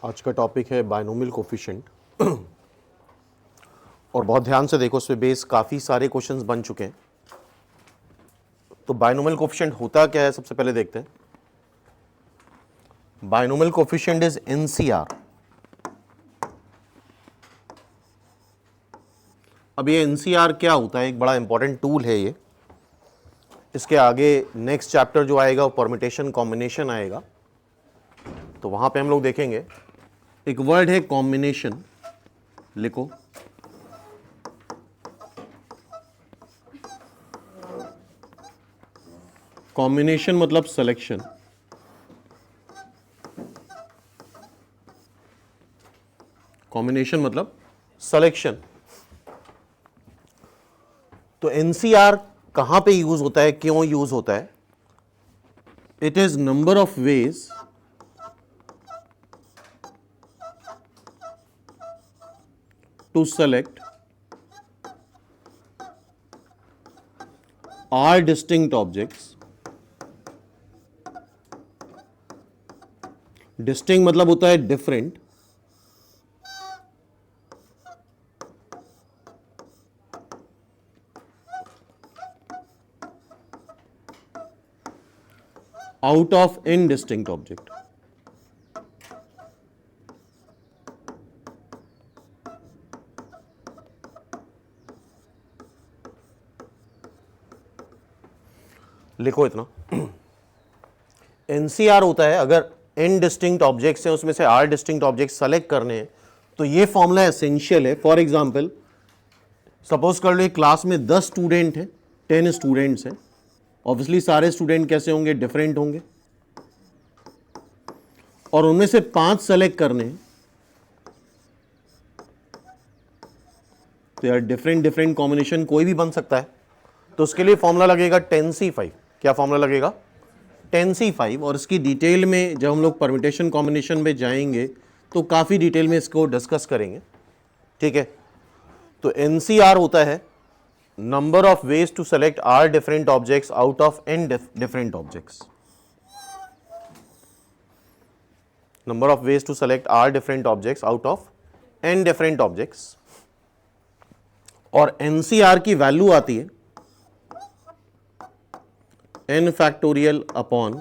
आज का टॉपिक है बायनोमियल कोफिशिएंट। और बहुत ध्यान से देखो, इस पे बेस काफ़ी सारे क्वेश्चंस बन चुके हैं। तो बायनोमियल कोफिशिएंट होता क्या है, सबसे पहले देखते हैं। Binomial coefficient is NCR. अब ये एनसीआर क्या होता है, एक बड़ा इंपॉर्टेंट टूल है ये। इसके आगे नेक्स्ट चैप्टर जो आएगा वो परम्यूटेशन कॉम्बिनेशन आएगा, तो वहां पे हम लोग देखेंगे। एक वर्ड है कॉम्बिनेशन, लिखो। कॉम्बिनेशन मतलब सिलेक्शन। कॉम्बिनेशन मतलब सिलेक्शन। तो एनसीआर कहां पे यूज होता है, क्यों यूज होता है? It is number of veg to select are distinct objects. Distinct मतलब होता है different, out of indistinct object. लिखो इतना। एनसीआर होता है, अगर n डिस्टिंक्ट ऑब्जेक्ट्स हैं उसमें से r डिस्टिंक्ट ऑब्जेक्ट्स सेलेक्ट करने हैं तो ये फॉर्मूला एसेंशियल है। फॉर एग्जांपल, सपोज कर लो क्लास में 10 स्टूडेंट हैं, 10 स्टूडेंट्स हैं। ऑब्वियसली सारे स्टूडेंट कैसे होंगे, डिफरेंट होंगे, और उनमें से 5 सेलेक्ट करने हैं। तो यार डिफरेंट कॉम्बिनेशन कोई भी बन सकता है, तो उसके लिए फॉर्मूला लगेगा 10C5। क्या फॉर्मूला लगेगा? 10C5। और इसकी डिटेल में जब हम लोग परम्यूटेशन कॉम्बिनेशन में जाएंगे तो काफ़ी डिटेल में इसको डिस्कस करेंगे, ठीक है। तो एनसीआर होता है number of ways to select R different objects out of n different objects. Number of ways to select R different objects out of n different objects. और एनसीआर की वैल्यू आती है n factorial upon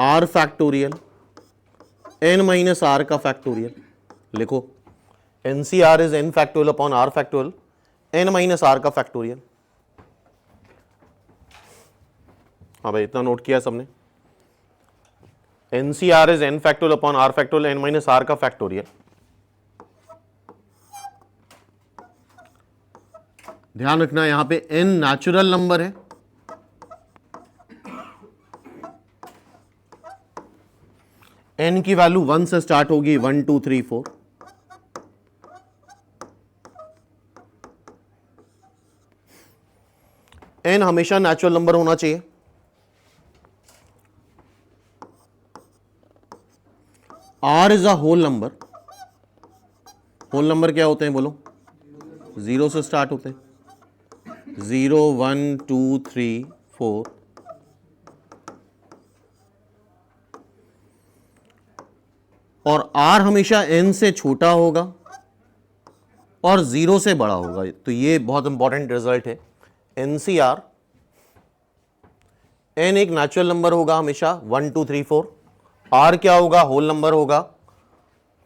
r factorial n minus r का factorial. लिखो, NCR is n factorial upon r factorial n minus r का factorial. हाँ भाई, इतना नोट किया सबने? NCR is n factorial upon r factorial n minus r का factorial. ध्यान रखना, यहां पे n नेचुरल नंबर है, n की वैल्यू 1 से स्टार्ट होगी, 1 2 3 4। n हमेशा नेचुरल नंबर होना चाहिए। r is a whole number. Whole number क्या होते हैं बोलो? 0 से स्टार्ट होते हैं, 0 1 2 3 4। और r हमेशा n से छोटा होगा और 0 से बड़ा होगा। तो ये बहुत इंपॉर्टेंट रिजल्ट है। एनसीआर, n एक नेचुरल नंबर होगा हमेशा, 1 2 3 4। r क्या होगा? होल नंबर होगा।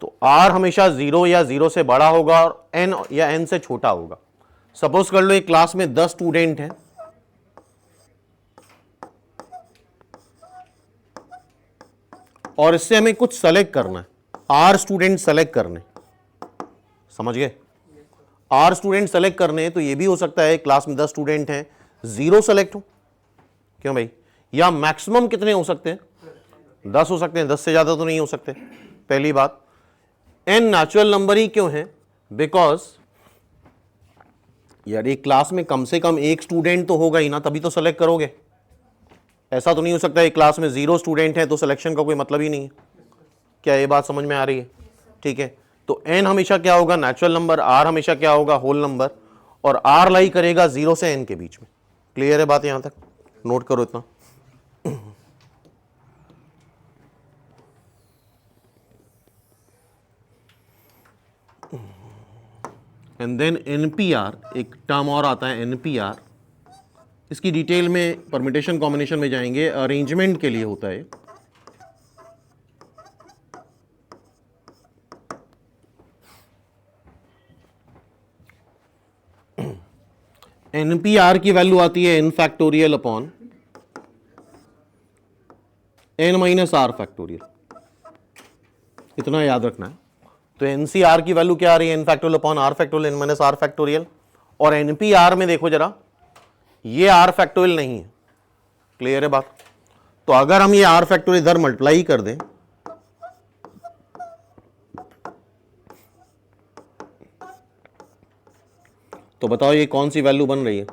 तो r हमेशा 0 या 0 से बड़ा होगा और n या n से छोटा होगा। सपोज कर लो एक क्लास में 10 स्टूडेंट हैं, और इससे हमें कुछ सेलेक्ट करना है, r स्टूडेंट सेलेक्ट करने। समझ गए? r स्टूडेंट सेलेक्ट करने। तो ये भी हो सकता है क्लास में 10 स्टूडेंट हैं, 0 सेलेक्ट हो। क्यों भाई? या मैक्सिमम कितने हो सकते हैं? 10 हो सकते हैं, 10 से ज्यादा तो नहीं हो सकते। पहली बात, n नेचुरल नंबर ही क्यों है? बिकॉज यार एक क्लास में कम से कम एक स्टूडेंट तो होगा ही ना, तभी तो सेलेक्ट करोगे। ऐसा तो नहीं हो सकता एक क्लास में 0 स्टूडेंट है तो सिलेक्शन का कोई मतलब ही नहीं है। क्या ये बात समझ में आ रही है? ठीक है। तो n हमेशा क्या होगा? Natural number. r हमेशा क्या होगा? Whole number. और r लाई करेगा 0 से n के बीच में। क्लियर है बात? यहां तक नोट करो इतना। एंड देन एनपीआर, एक टर्म और आता है एनपीआर, इसकी डिटेल में परमिटेशन कॉम्बिनेशन में जाएंगे, अरेंजमेंट के लिए होता है। एनपीआर की वैल्यू आती है N factorial upon N minus R factorial, इतना याद रखना है। तो एनसीआर की वैल्यू क्या आ रही है, N factorial upon R factorial, N minus R factorial. और एनपीआर में देखो जरा, ये आर फैक्टोरियल नहीं है, क्लियर है बात। तो अगर हम ये आर फैक्टोरियल इधर मल्टीप्लाई कर दें, तो बताओ ये कौन सी वैल्यू बन रही है,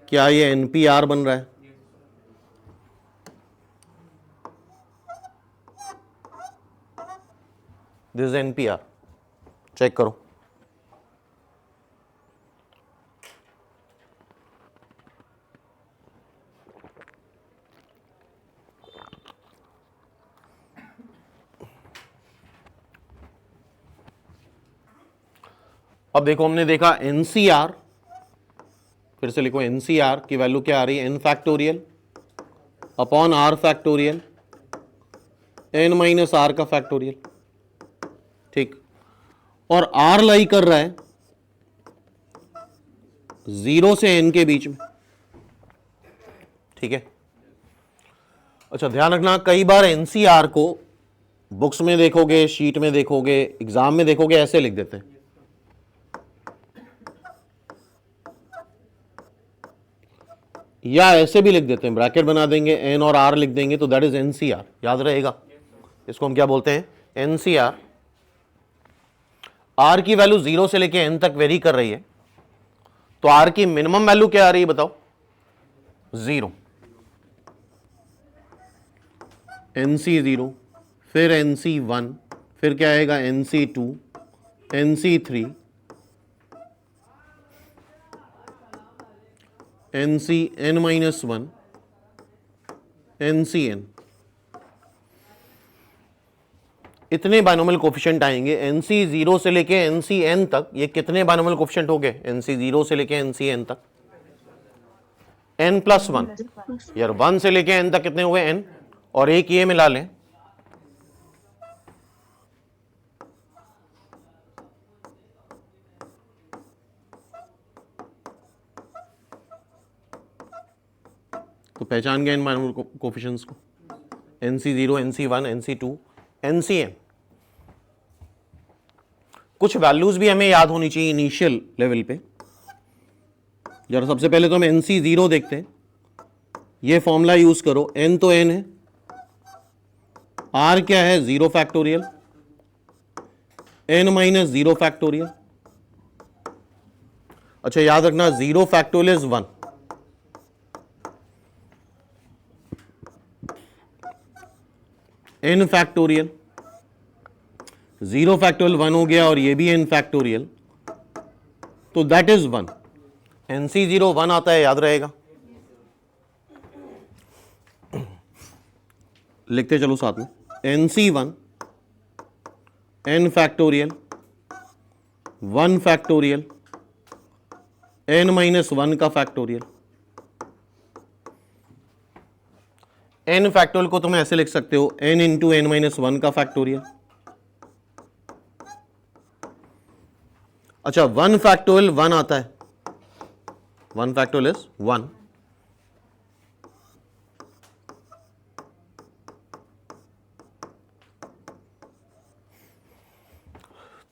क्या ये एनपीआर बन रहा है? दिस इज एनपीआर, चेक करो। अब देखो, हमने देखा एनसीआर, फिर से लिखो एनसीआर की वैल्यू क्या आ रही है, N factorial upon R factorial N minus R का फैक्टोरियल, ठीक। और आर लाई कर रहा है 0 से n के बीच में, ठीक है। अच्छा ध्यान रखना, कई बार एनसीआर को बुक्स में देखोगे, शीट में देखोगे, एग्जाम में देखोगे, ऐसे लिख देते हैं, या ऐसे भी लिख देते हैं, ब्रैकेट बना देंगे, एन और आर लिख देंगे, तो दैट इज एनसीआर, याद रहेगा। इसको हम क्या बोलते हैं, एनसीआर। आर की वैल्यू 0 से लेके एन तक वेरी कर रही है, तो आर की मिनिमम वैल्यू क्या आ रही है बताओ, 0, एनसी 0, फिर एनसी 1, फिर क्या आएगा NC 2, NC 3, NC N minus 1, NC N, इतने बाइनोमियल कोफिशिएंट आएंगे। एनसी 0 से लेके एनसी एन तक, ये कितने बाइनोमियल कोफिशिएंट हो गए, एनसी 0 से लेके एनसी एन तक, एन प्लस 1, यार 1 से लेके एन तक कितने हुए, एन, और एक ये मिला लें, तो पहचान गए इन बाइनोमियल कोफिशिएंट्स को, NC 0, NC 1, NC 2, NC N. कुछ वैल्यूज भी हमें याद होनी चाहिए इनिशियल लेवल पे। जरा सबसे पहले तो हम एनसी 0 देखते हैं, ये फॉर्मूला यूज करो, एन तो एन है, आर क्या है 0 फैक्टोरियल, एन माइनस 0 फैक्टोरियल। अच्छा याद रखना 0 factorial is 1, N factorial, 0 factorial 1 हो गया, और ये भी एन फैक्टोरियल, तो दैट इज 1, एनसी 0 1 आता है, याद रहेगा। लिखते चलो साथ में, NC 1 N factorial 1 factorial N minus 1 का फैक्टोरियल। एन फैक्टोरियल को तुम ऐसे लिख सकते हो, एन इंटू एन माइनस 1 का फैक्टोरियल। अच्छा 1 फैक्टोरियल 1 आता है, 1 फैक्टोरियल इज 1,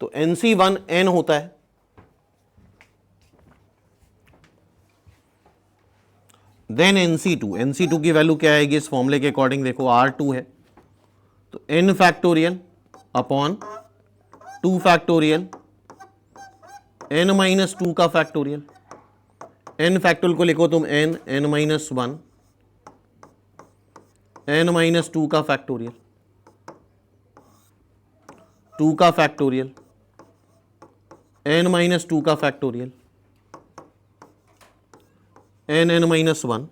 तो NC1 n होता है, देन NC2 की वैल्यू क्या आएगी इस फॉर्मूले के अकॉर्डिंग, देखो R2 है, तो n factorial upon 2 factorial n minus 2 का फैक्टोरियल। n फैक्टोरियल को लिखो तुम n माइनस 1 n माइनस 2 का फैक्टोरियल, 2 का फैक्टोरियल n माइनस 2 का factorial n minus 1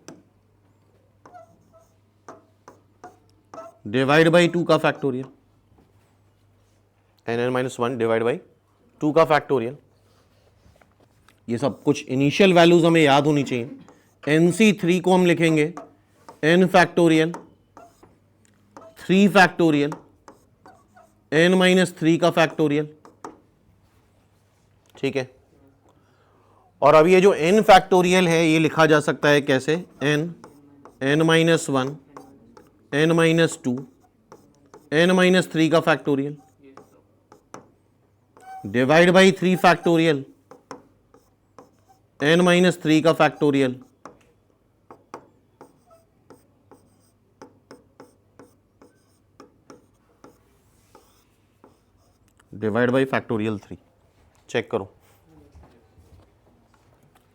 divide by 2 का फैक्टोरियल। n(-1) डिवाइड बाई 2 का फैक्टोरियल। ये सब कुछ इनिशियल वैल्यूज हमें याद होनी चाहिए। NC3 को हम लिखेंगे n फैक्टोरियल 3 फैक्टोरियल n-3 का फैक्टोरियल, ठीक है। और अब ये जो n फैक्टोरियल है ये लिखा जा सकता है कैसे, n(-1) n-2 n-3 का factorial divide by 3 factorial n-3 का factorial divide by factorial 3। Check करो,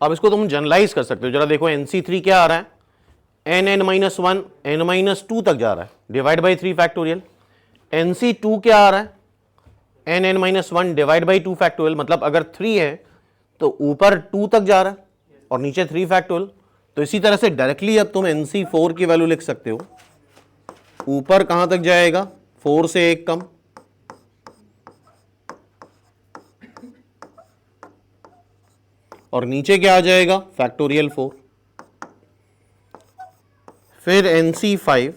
अब इसको तुम जनरलाइज कर सकते हो। जरा देखो NC3 क्या आ रहा है, n(-1) n-2 तक जा रहा है डिवाइड बाई 3 फैक्टोरियल। NC2 क्या आ रहा है, n(-1) डिवाइड बाई 2 फैक्टोरियल, मतलब अगर 3 है तो ऊपर 2 तक जा रहा है और नीचे 3 फैक्टोरियल। तो इसी तरह से डायरेक्टली अब तुम NC4 की वैल्यू लिख सकते हो, ऊपर कहां तक जाएगा, 4 से 1 कम, और नीचे क्या आ जाएगा, फैक्टोरियल 4। फिर NC5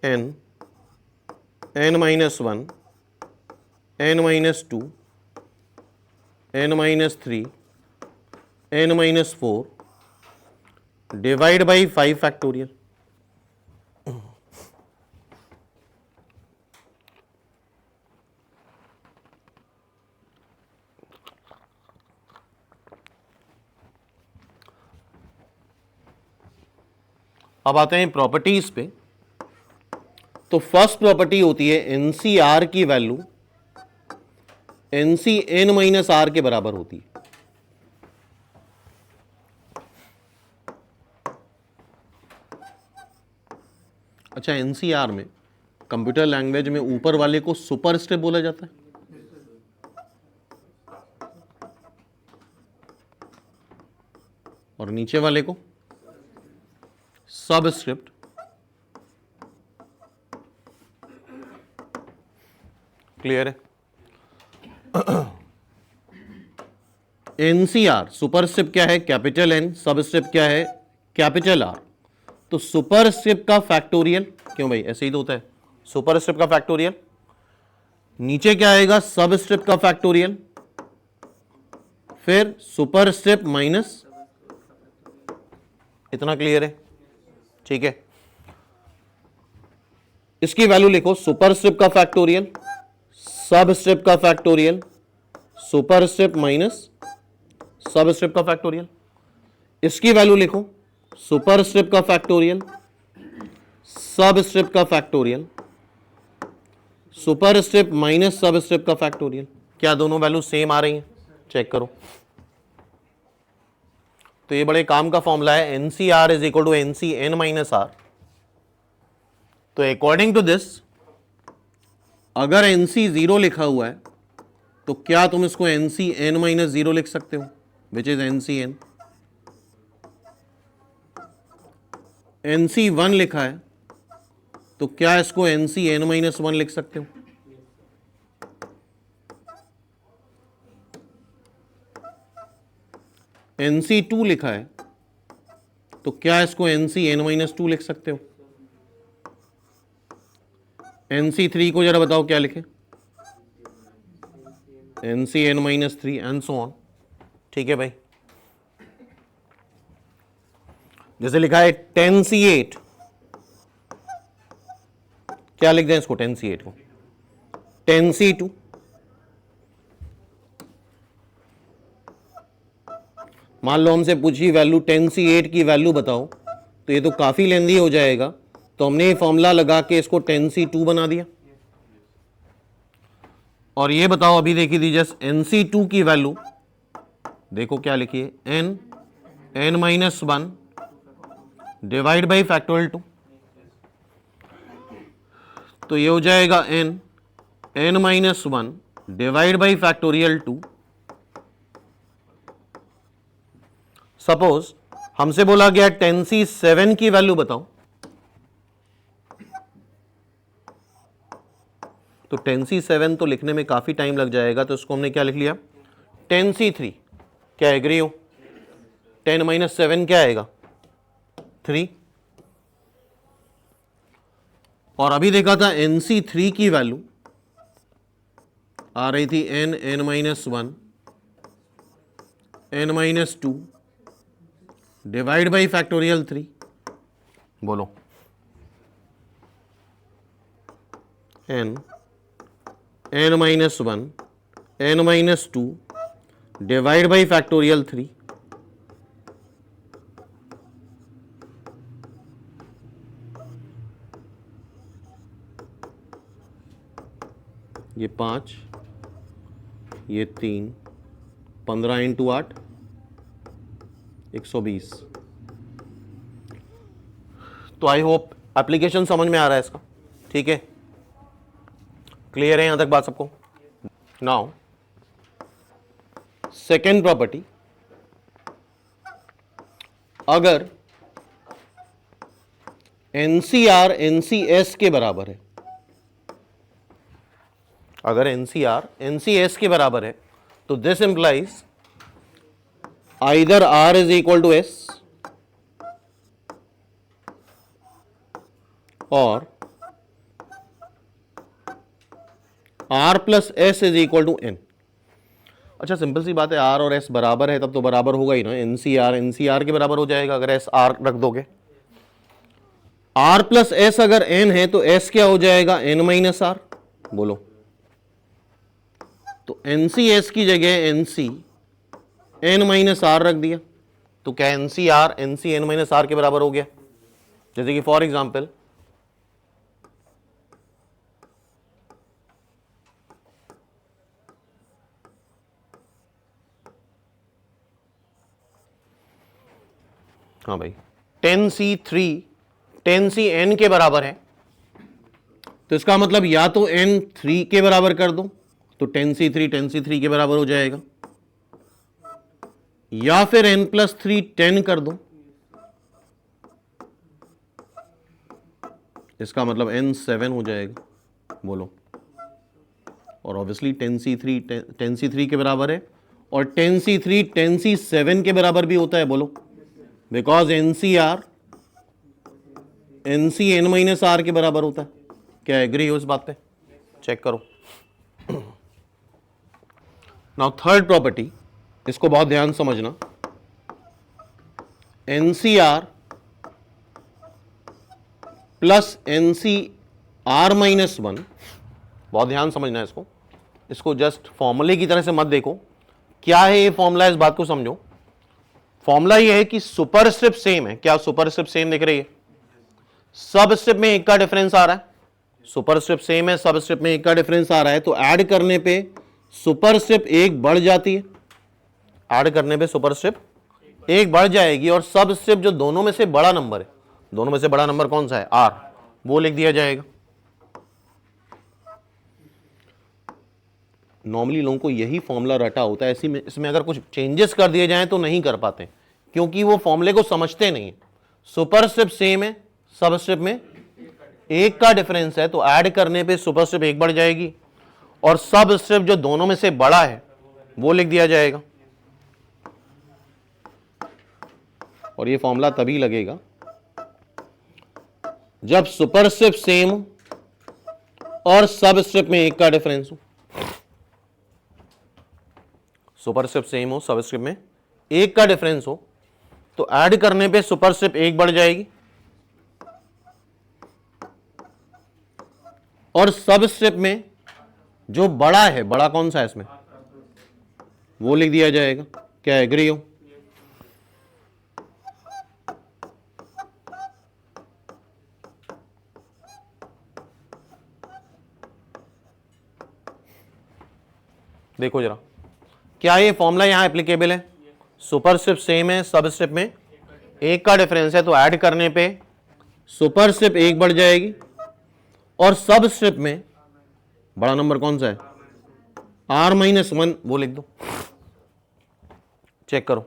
n(-1) n-2 n-3 n-4 divide by 5 factorial. अब आते हैं प्रॉपर्टीज पे। तो फर्स्ट प्रॉपर्टी होती है NCR की वैल्यू NCn-R के बराबर होती है। अच्छा, NCR में कंप्यूटर लैंग्वेज में ऊपर वाले को सुपरस्क्रिप्ट बोला जाता है, और नीचे वाले को सबस्क्रिप्ट। क्लियर है? NCR सुपरस्क्रिप्ट क्या है, कैपिटल N, सबस्क्रिप्ट क्या है, कैपिटल R। तो सुपरस्क्रिप्ट का फैक्टोरियल, क्यों भाई ऐसे ही तो होता है, सुपरस्क्रिप्ट का फैक्टोरियल, नीचे क्या आएगा, सबस्क्रिप्ट का फैक्टोरियल, फिर सुपरस्क्रिप्ट माइनस, इतना क्लियर है? ठीक है, इसकी वैल्यू लिखो, सुपरस्क्रिप्ट का फैक्टोरियल, सबस्क्रिप्ट का फैक्टोरियल, सुपरस्क्रिप्ट माइनस सबस्क्रिप्ट का फैक्टोरियल। इसकी वैल्यू लिखो, सुपरस्क्रिप्ट का फैक्टोरियल, सबस्क्रिप्ट का फैक्टोरियल, सुपरस्क्रिप्ट माइनस सबस्क्रिप्ट का फैक्टोरियल। क्या दोनों वैल्यू सेम आ रही हैं? चेक करो। तो ये बड़े काम का फॉर्मूला है, NCR is equal to NCn-R। तो अकॉर्डिंग टू दिस, अगर NC 0 लिखा हुआ है तो क्या तुम इसको NCn-0 लिख सकते हो, विच इज NCn। NC 1 लिखा है तो क्या इसको NCn-1 लिख सकते हो? NC 2 लिखा है तो क्या इसको NCn-2 लिख सकते हो? NC 3 को जरा बताओ क्या लिखे, NCn-3 एंड सो ऑन। ठीक है भाई, जैसे लिखा है 10C8, क्या लिख दें इसको, 10C8 को 10C2, मान लो हमसे पूछी वैल्यू 10C8 की वैल्यू बताओ, तो ये तो काफी लेंदी हो जाएगा, तो हमने ये फॉर्मूला लगा के इसको 10C2 बना दिया। और ये बताओ, अभी देखी थी जस्ट NC2 की वैल्यू देखो क्या लिखी है, n-1 डिवाइड बाई फैक्टोरियल 2। तो ये हो जाएगा n-1 divide by factorial 2। Suppose हमसे बोला गया 10C7 की वैल्यू बताओ, तो 10C7 तो लिखने में काफ़ी टाइम लग जाएगा, तो इसको हमने क्या लिख लिया 10C3। क्या एग्री हो? 10 - 7 क्या आएगा 3। और अभी देखा था NC3 की वैल्यू आ रही थी n, n-1, n-2 divide by factorial 3। बोलो n, n-1, n-2 divide by factorial 3। ये 5, ये 3, 15 × 8 120। तो आई होप एप्लीकेशन समझ में आ रहा है इसका, ठीक है, क्लियर है यहां तक बात सबको? नाउ सेकेंड प्रॉपर्टी, अगर NCR NCS के बराबर है, अगर NCR NCS के बराबर है तो this implies either R is equal to S और R plus S is equal to N। अच्छा सिंपल सी बात है, R और S बराबर है तब तो बराबर होगा ही ना, NCR NCR के बराबर हो जाएगा अगर S R रख दोगे। R प्लस S अगर N है तो S क्या हो जाएगा N - R। बोलो, तो NCS की जगह NC N - R रख दिया, तो क्या NCR NC N - R के बराबर हो गया। जैसे कि फॉर एग्जाम्पल हाँ भाई 10C3 10CN के बराबर है, तो इसका मतलब या तो N 3 के बराबर कर दो तो 10C3 के बराबर हो जाएगा, या फिर N + 3 10 कर दो, इसका मतलब N 7 हो जाएगा। बोलो, और ऑब्वियसली 10C3 के बराबर है और 10C3 10C7 के बराबर भी होता है। बोलो, because NCR NC N - R के बराबर होता है। क्या एग्री हो इस बात पे? चेक करो। नाउ थर्ड प्रॉपर्टी, इसको बहुत ध्यान समझना, NCR प्लस NCR - 1, बहुत ध्यान समझना है इसको जस्ट फॉर्मूले की तरह से मत देखो। क्या है ये फॉर्मूला, इस बात को समझो। फॉर्मूला ये है कि सुपरस्क्रिप्ट सेम है। क्या सुपरस्क्रिप्ट सेम दिख रही है? सबस्क्रिप्ट में एक का डिफरेंस आ रहा है, सुपरस्क्रिप्ट सेम है, सबस्क्रिप्ट में एक का डिफरेंस आ रहा है, तो ऐड करने पे सुपरस्क्रिप्ट एक बढ़ जाती है, ऐड करने पे सुपरस्क्रिप्ट एक बढ़ जाएगी और सबस्क्रिप्ट जो दोनों में से बड़ा नंबर है, दोनों में से बड़ा नंबर कौन सा है? R, वो लिख दिया जाएगा। नॉर्मली लोगों को यही फॉर्मूला रटा होता है, इसमें अगर कुछ चेंजेस कर दिए जाएं तो नहीं कर पाते क्योंकि वो फॉर्मूले को समझते नहीं है। सुपरस्क्रिप्ट सेम है, सबस्क्रिप्ट में एक का डिफरेंस है, तो ऐड करने पे सुपरस्क्रिप्ट एक बढ़ जाएगी और सबस्क्रिप्ट जो दोनों में से बड़ा है वो लिख दिया जाएगा। और ये फॉर्मूला तभी लगेगा जब सुपरस्क्रिप्ट सेम और सबस्क्रिप्ट में एक का डिफरेंस हो। सुपरस्क्रिप्ट सेम हो, सबस्क्रिप्ट में एक का डिफरेंस हो, तो ऐड करने पे सुपरस्क्रिप्ट एक बढ़ जाएगी और सबस्क्रिप्ट में जो बड़ा है, बड़ा कौन सा है इसमें, वो लिख दिया जाएगा। क्या एग्री हो? देखो जरा, क्या ये फॉर्मूला यहां एप्लीकेबल है? सुपरस्क्रिप्ट सेम है, सबस्क्रिप्ट में एक का डिफरेंस है, तो ऐड करने पे सुपरस्क्रिप्ट एक बढ़ जाएगी और सबस्क्रिप्ट में बड़ा नंबर कौन सा है? R - 1, वो लिख दो। चेक करो,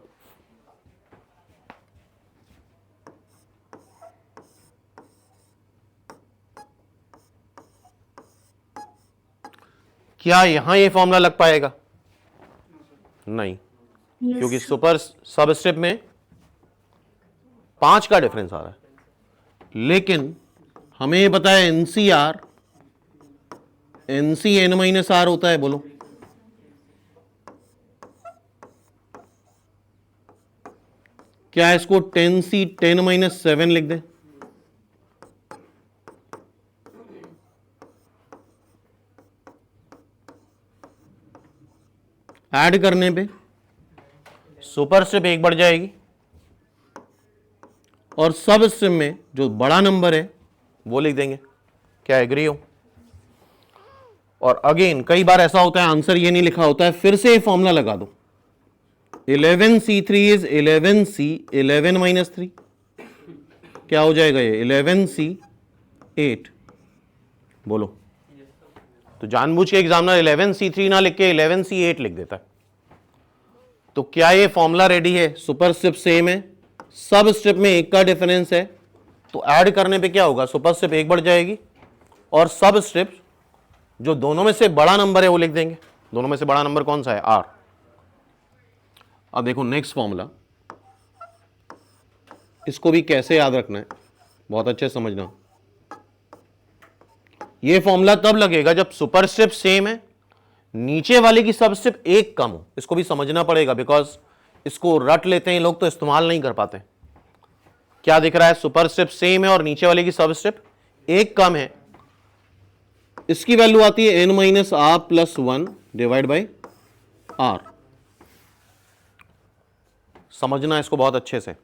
क्या यहां ये फॉर्मूला लग पाएगा? नहीं, क्योंकि सुपर सबस्क्रिप्ट में 5 का डिफरेंस आ रहा है। लेकिन हमें ये पता है NCR NC N minus R होता है। बोलो क्या इसको 10C 10 माइनस 7 लिख दें? ऐड करने पे सुपर स्ट्रिप 1 बढ़ जाएगी और सब स्ट्रिप में जो बड़ा नंबर है वो लिख देंगे। क्या एग्री हो? और अगेन कई बार ऐसा होता है आंसर ये नहीं लिखा होता है, फिर से ये फॉर्मूला लगा दो। 11C3 is 11C 11 minus 3। क्या हो जाएगा ये? 11C 8। बोलो। तो जानबूझ के एग्जामिनर 11C3 ना लिख के 11C 8 लिख देता है। तो क्या ये फॉर्मूला रेडी है? सुपर स्ट्रिप सेम है, सब स्ट्रिप में 1 का डिफरेंस है, तो ऐड करने पे क्या होगा? सुपर स्ट्रिप 1 बढ़ जाएगी और सब स्ट्रिप जो दोनों में से बड़ा नंबर है वो लिख देंगे। दोनों में से बड़ा नंबर कौन सा है? आर। अब देखो नेक्स्ट फॉर्मूला, इसको भी कैसे याद रखना है बहुत अच्छे से समझना। ये फॉर्मूला तब लगेगा जब सुपर स्ट्रिप सेम है, नीचे वाले की सब स्ट्रिप 1 कम हो। इसको भी समझना पड़ेगा बिकॉज इसको रट लेते हैं लोग तो इस्तेमाल नहीं कर पाते। क्या दिख रहा है? सुपर स्ट्रिप सेम है और नीचे वाले की सब स्ट्रिप 1 कम है। इसकी वैल्यू आती है n minus R plus 1 divide by R. समझना इसको बहुत अच्छे से।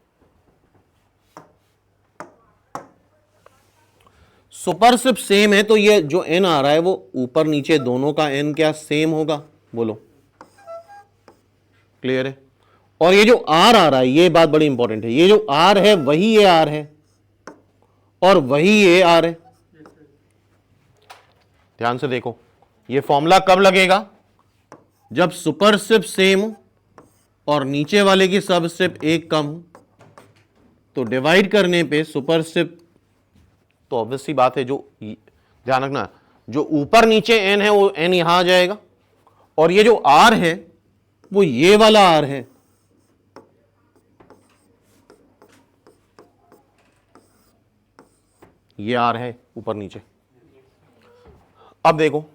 सुपर स्ट्रिप सेम है तो ये जो n आ रहा है वो ऊपर नीचे दोनों का n क्या सेम होगा? बोलो। क्लियर है? और ये जो r आ रहा है ये बात बड़ी इंपॉर्टेंट है, ये जो r है वही ये r है और वही ये r है। ध्यान से देखो, ये फॉर्मूला कब लगेगा? जब सुपर स्ट्रिप सेम हो और नीचे वाले की सब स्ट्रिप 1 कम हो। तो डिवाइड करने पे सुपर स्ट्रिप, तो ऑब्वियस सी बात है, जो ध्यान रखना, जो ऊपर नीचे n है वो n यहां आ जाएगा और ये जो r है वो ये वाला r है। ये r है ऊपर नीचे। अब देखो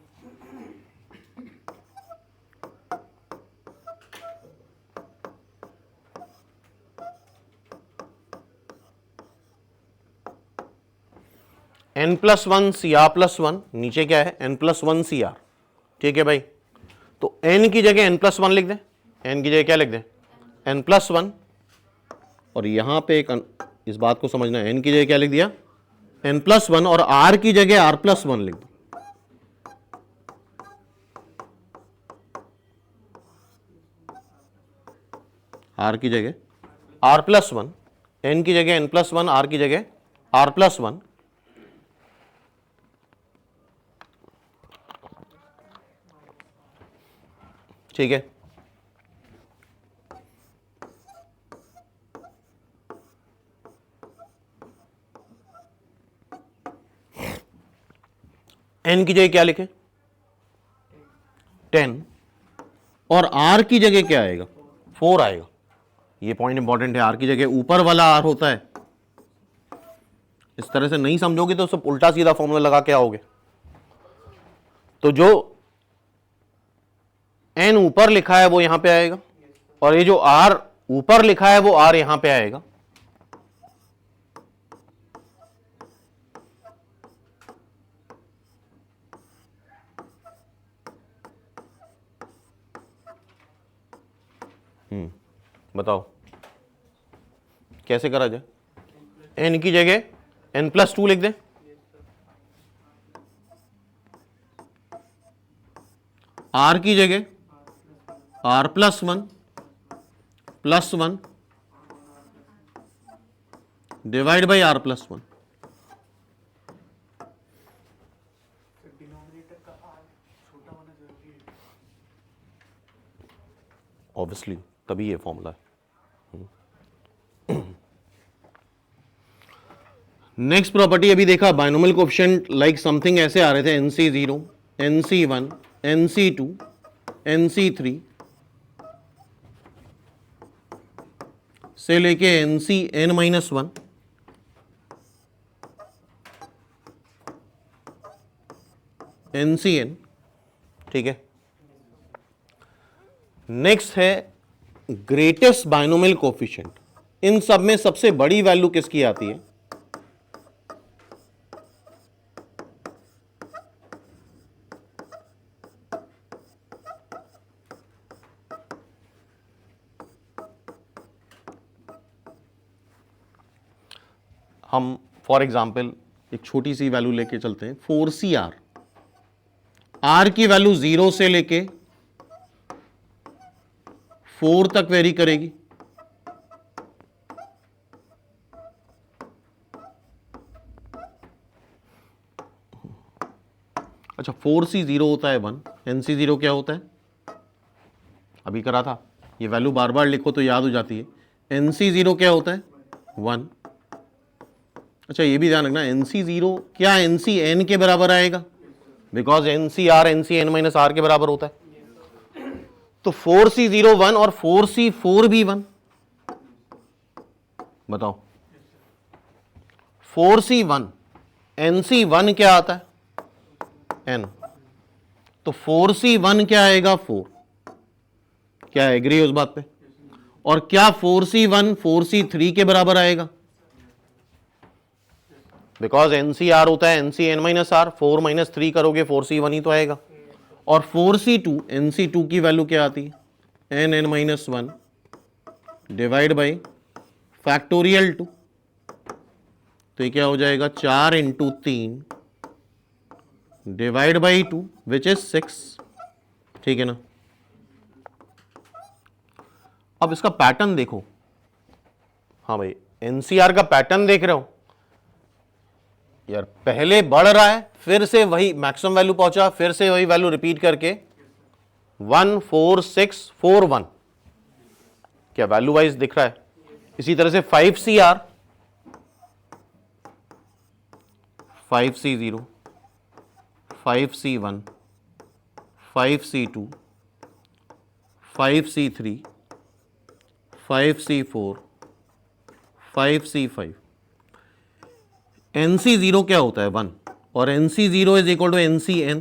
n+1 CR+1, नीचे क्या है? n+1 CR। ठीक है भाई, तो n की जगह n+1 लिख दें। n की जगह क्या लिख दें? n+1। और यहां पे एक इस बात को समझना है, n की जगह क्या लिख दिया? n+1 और r की जगह r+1 लिख दो। r की जगह r+1, n की जगह n+1, r की जगह r+1। ठीक है, n की जगह क्या लिखे? 10 और r की जगह क्या आएगा? 4 आएगा। ये पॉइंट इंपॉर्टेंट है, r की जगह ऊपर वाला r होता है। इस तरह से नहीं समझोगे तो सब उल्टा सीधा फॉर्मूला लगा के आओगे। तो जो n ऊपर लिखा है वो यहां पे आएगा और ये जो r ऊपर लिखा है वो r यहां पे आएगा। बताओ कैसे करा जाए? n की जगह n+2 लिख दें। r की जगह r+1 +1 divide by r+1। Obviously तभी ये फॉर्मूला है। नेक्स्ट प्रॉपर्टी अभी देखा, बाइनोमियल कोएफिशिएंट लाइक समथिंग ऐसे आ रहे थे, NC0 NC1 NC2 NC3 से लेके NCN-1 NCN, ठीक है। नेक्स्ट है ग्रेटेस्ट बाइनोमियल कोफिशिएंट। इन सब में सबसे बड़ी वैल्यू किसकी आती है? हम फॉर एग्जाम्पल एक छोटी सी वैल्यू लेके चलते हैं, 4CR। R की वैल्यू 0 से लेके 4 तक वेरी करेगी। अच्छा, 4C0 होता है 1, NC0 क्या होता है? अभी करा था, ये वैल्यू बार बार लिखो तो याद हो जाती है। NC0 क्या होता है? 1। अच्छा, ये भी ध्यान रखना, NC0 क्या NCN के बराबर आएगा? बिकॉज NCR NCN-R के बराबर होता है। तो 4C0 1 और 4C4 भी 1। बताओ, 4C1 NC1 क्या आता है? N। तो 4C1 क्या आएगा? 4। क्या एग्री है उस बात पे? और क्या 4C1 4C3 के बराबर आएगा? बिकॉज NCR होता है NCN-R, 4 - 3 करोगे 4C1 ही तो आएगा। और 4C2 NC2 की वैल्यू क्या आती है? NN-1 divide by factorial 2। तो ये क्या हो जाएगा? 4 × 3 डिवाइड बाई 2 विच इज 6, ठीक है ना। अब इसका पैटर्न देखो। हाँ भाई, NCR का पैटर्न देख रहे हो यार, पहले बढ़ रहा है, फिर से वही मैक्सिमम वैल्यू पहुंचा, फिर से वही वैल्यू रिपीट करके 1 4 6 4 1, क्या वैल्यू वाइज दिख रहा है? इसी तरह से 5CR 5C0 5C1 5C2 5C3 5C4 5C5। NC0 क्या होता है? 1। और NC0 is equal to NCN,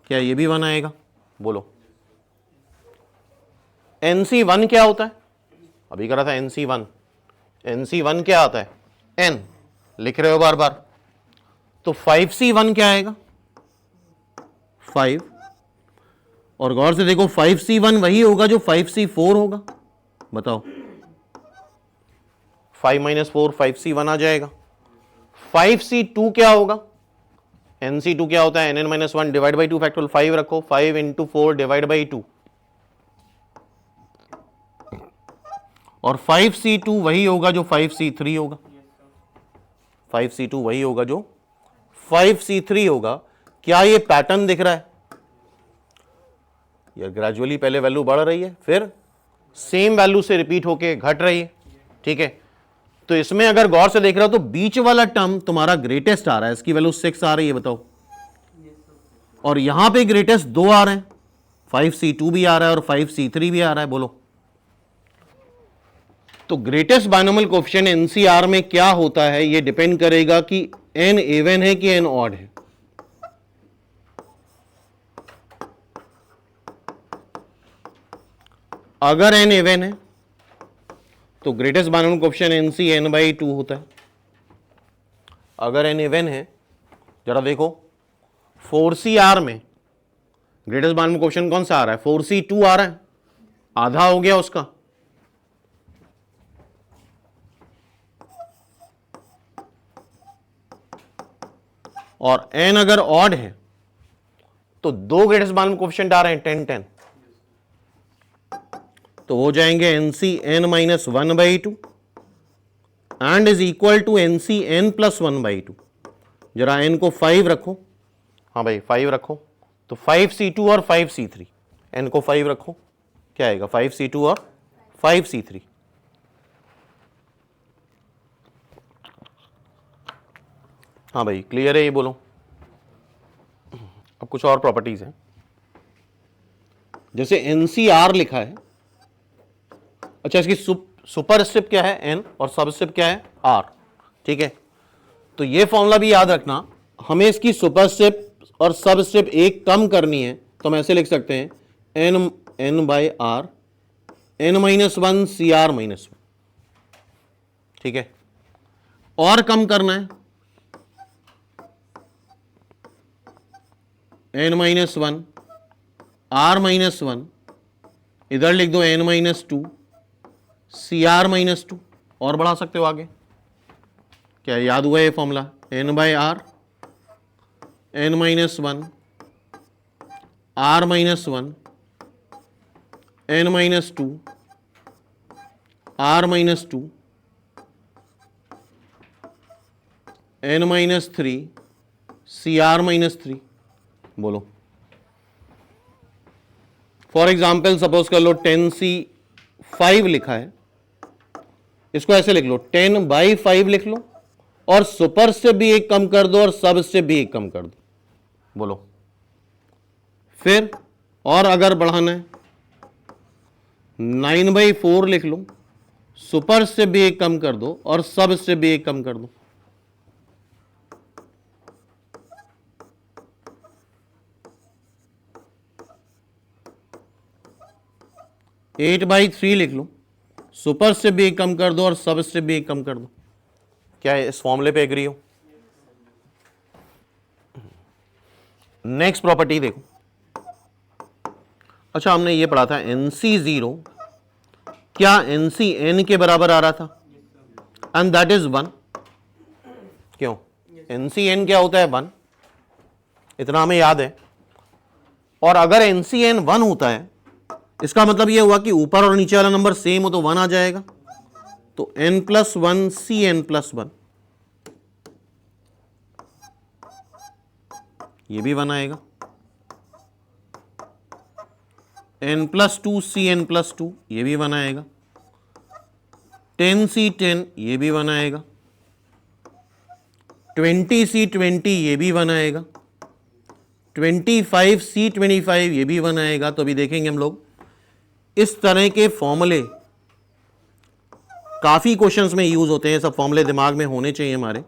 क्या ये भी 1 आएगा? बोलो। NC1 क्या होता है? अभी करा था NC1। NC1 क्या आता है? N। लिख रहे हो बार बार। तो 5C1 क्या आएगा? 5। और गौर से देखो, 5C1 वही होगा जो 5C4 होगा। बताओ, 5 - 4 5C1 आ जाएगा। 5C2 क्या होगा? NC2 क्या होता है? NN-1 डिवाइड बाई 2 फैक्टोरियल 5 रखो, 5 × 4 डिवाइड बाई 2। और 5C2 वही होगा जो 5C3 होगा। 5C2 वही होगा जो 5C3 होगा। क्या ये पैटर्न दिख रहा है? यार ग्रेजुअली पहले वैल्यू बढ़ रही है, फिर सेम वैल्यू से रिपीट होके घट रही है, ठीक है। तो इसमें अगर गौर से देख रहे हो तो बीच वाला टर्म तुम्हारा ग्रेटेस्ट आ रहा है, इसकी वैल्यू 6 आ रही है, बताओ। और यहां पे ग्रेटेस्ट 2 आ रहे हैं, 5C2 भी आ रहा है और 5C3 भी आ रहा है। बोलो, तो ग्रेटेस्ट बाइनोमियल कोएफिशिएंट NCR में क्या होता है, ये डिपेंड करेगा कि n इवन है कि n ऑड है। अगर n इवन है तो ग्रेटेस्ट बाइनोमियल कोएफिशिएंट NCN/2 होता है। अगर n इवन है, जरा देखो 4CR में ग्रेटेस्ट बाइनोमियल कोएफिशिएंट कौन सा आ रहा है? 4C2 आ रहा है, आधा हो गया उसका। और n अगर ऑड है तो 2 ग्रेटेस्ट बाइनोमियल कोएफिशिएंट आ रहे हैं, 10 10, तो हो जाएंगे NCN-1/2 and is equal to NCN+1/2। जरा n को 5 रखो, हाँ भाई 5 रखो, तो 5C2 और 5C3, n को 5 रखो, क्या आएगा? 5C2 और 5C3। हाँ भाई क्लियर है, ये बोलो। अब कुछ और प्रॉपर्टीज हैं। जैसे NCR लिखा है, अच्छा इसकी सुपरस्क्रिप्ट क्या है N और सबस्क्रिप्ट क्या है R, ठीक है। तो ये फॉर्मूला भी याद रखना, हमें इसकी सुपरस्क्रिप्ट और सबस्क्रिप्ट एक कम करनी है तो हम ऐसे लिख सकते हैं N/R N-1 CR-1, ठीक है। और कम करना है N-1 R-1, इधर लिख दो N-2 CR-2, और बढ़ा सकते हो आगे। क्या याद हुआ ये formula? N/R N-1 R-1 N-2 R-2 N-3 CR-3। बोलो, फॉर एग्जाम्पल सपोज कर लो 10C5 लिखा है, इसको ऐसे लिख लो 10/5 लिख लो, और सुपर से भी एक कम कर दो और सब से भी एक कम कर दो। बोलो, फिर और अगर बढ़ाना है 9/4 लिख लो, सुपर से भी एक कम कर दो और सब से भी एक कम कर दो। 8/3 लिख लो, सुपर से भी एक कम कर दो और सब से भी एक कम कर दो। क्या है, इस फॉर्मूले पे एग्री हो? नेक्स्ट प्रॉपर्टी देखो, अच्छा हमने ये पढ़ा था NC0 क्या NCN के बराबर आ रहा था, एंड दैट इज 1। क्यों? NCN क्या होता है? 1, इतना हमें याद है। और अगर NCN 1 होता है, इसका मतलब यह हुआ कि ऊपर और नीचे वाला नंबर सेम हो तो 1 आ जाएगा, तो N+1 CN+1, ये भी 1 आएगा। N+2 CN+2, ये भी 1 आएगा। 10C10, ये भी 1 आएगा। 20C20, ये भी 1 आएगा। 25C25, ये भी 1 आएगा। तो अभी देखेंगे हम लोग इस तरह के फॉर्मूले काफी क्वेश्चंस में यूज होते हैं, सब फॉर्मूले दिमाग में होने चाहिए हमारे।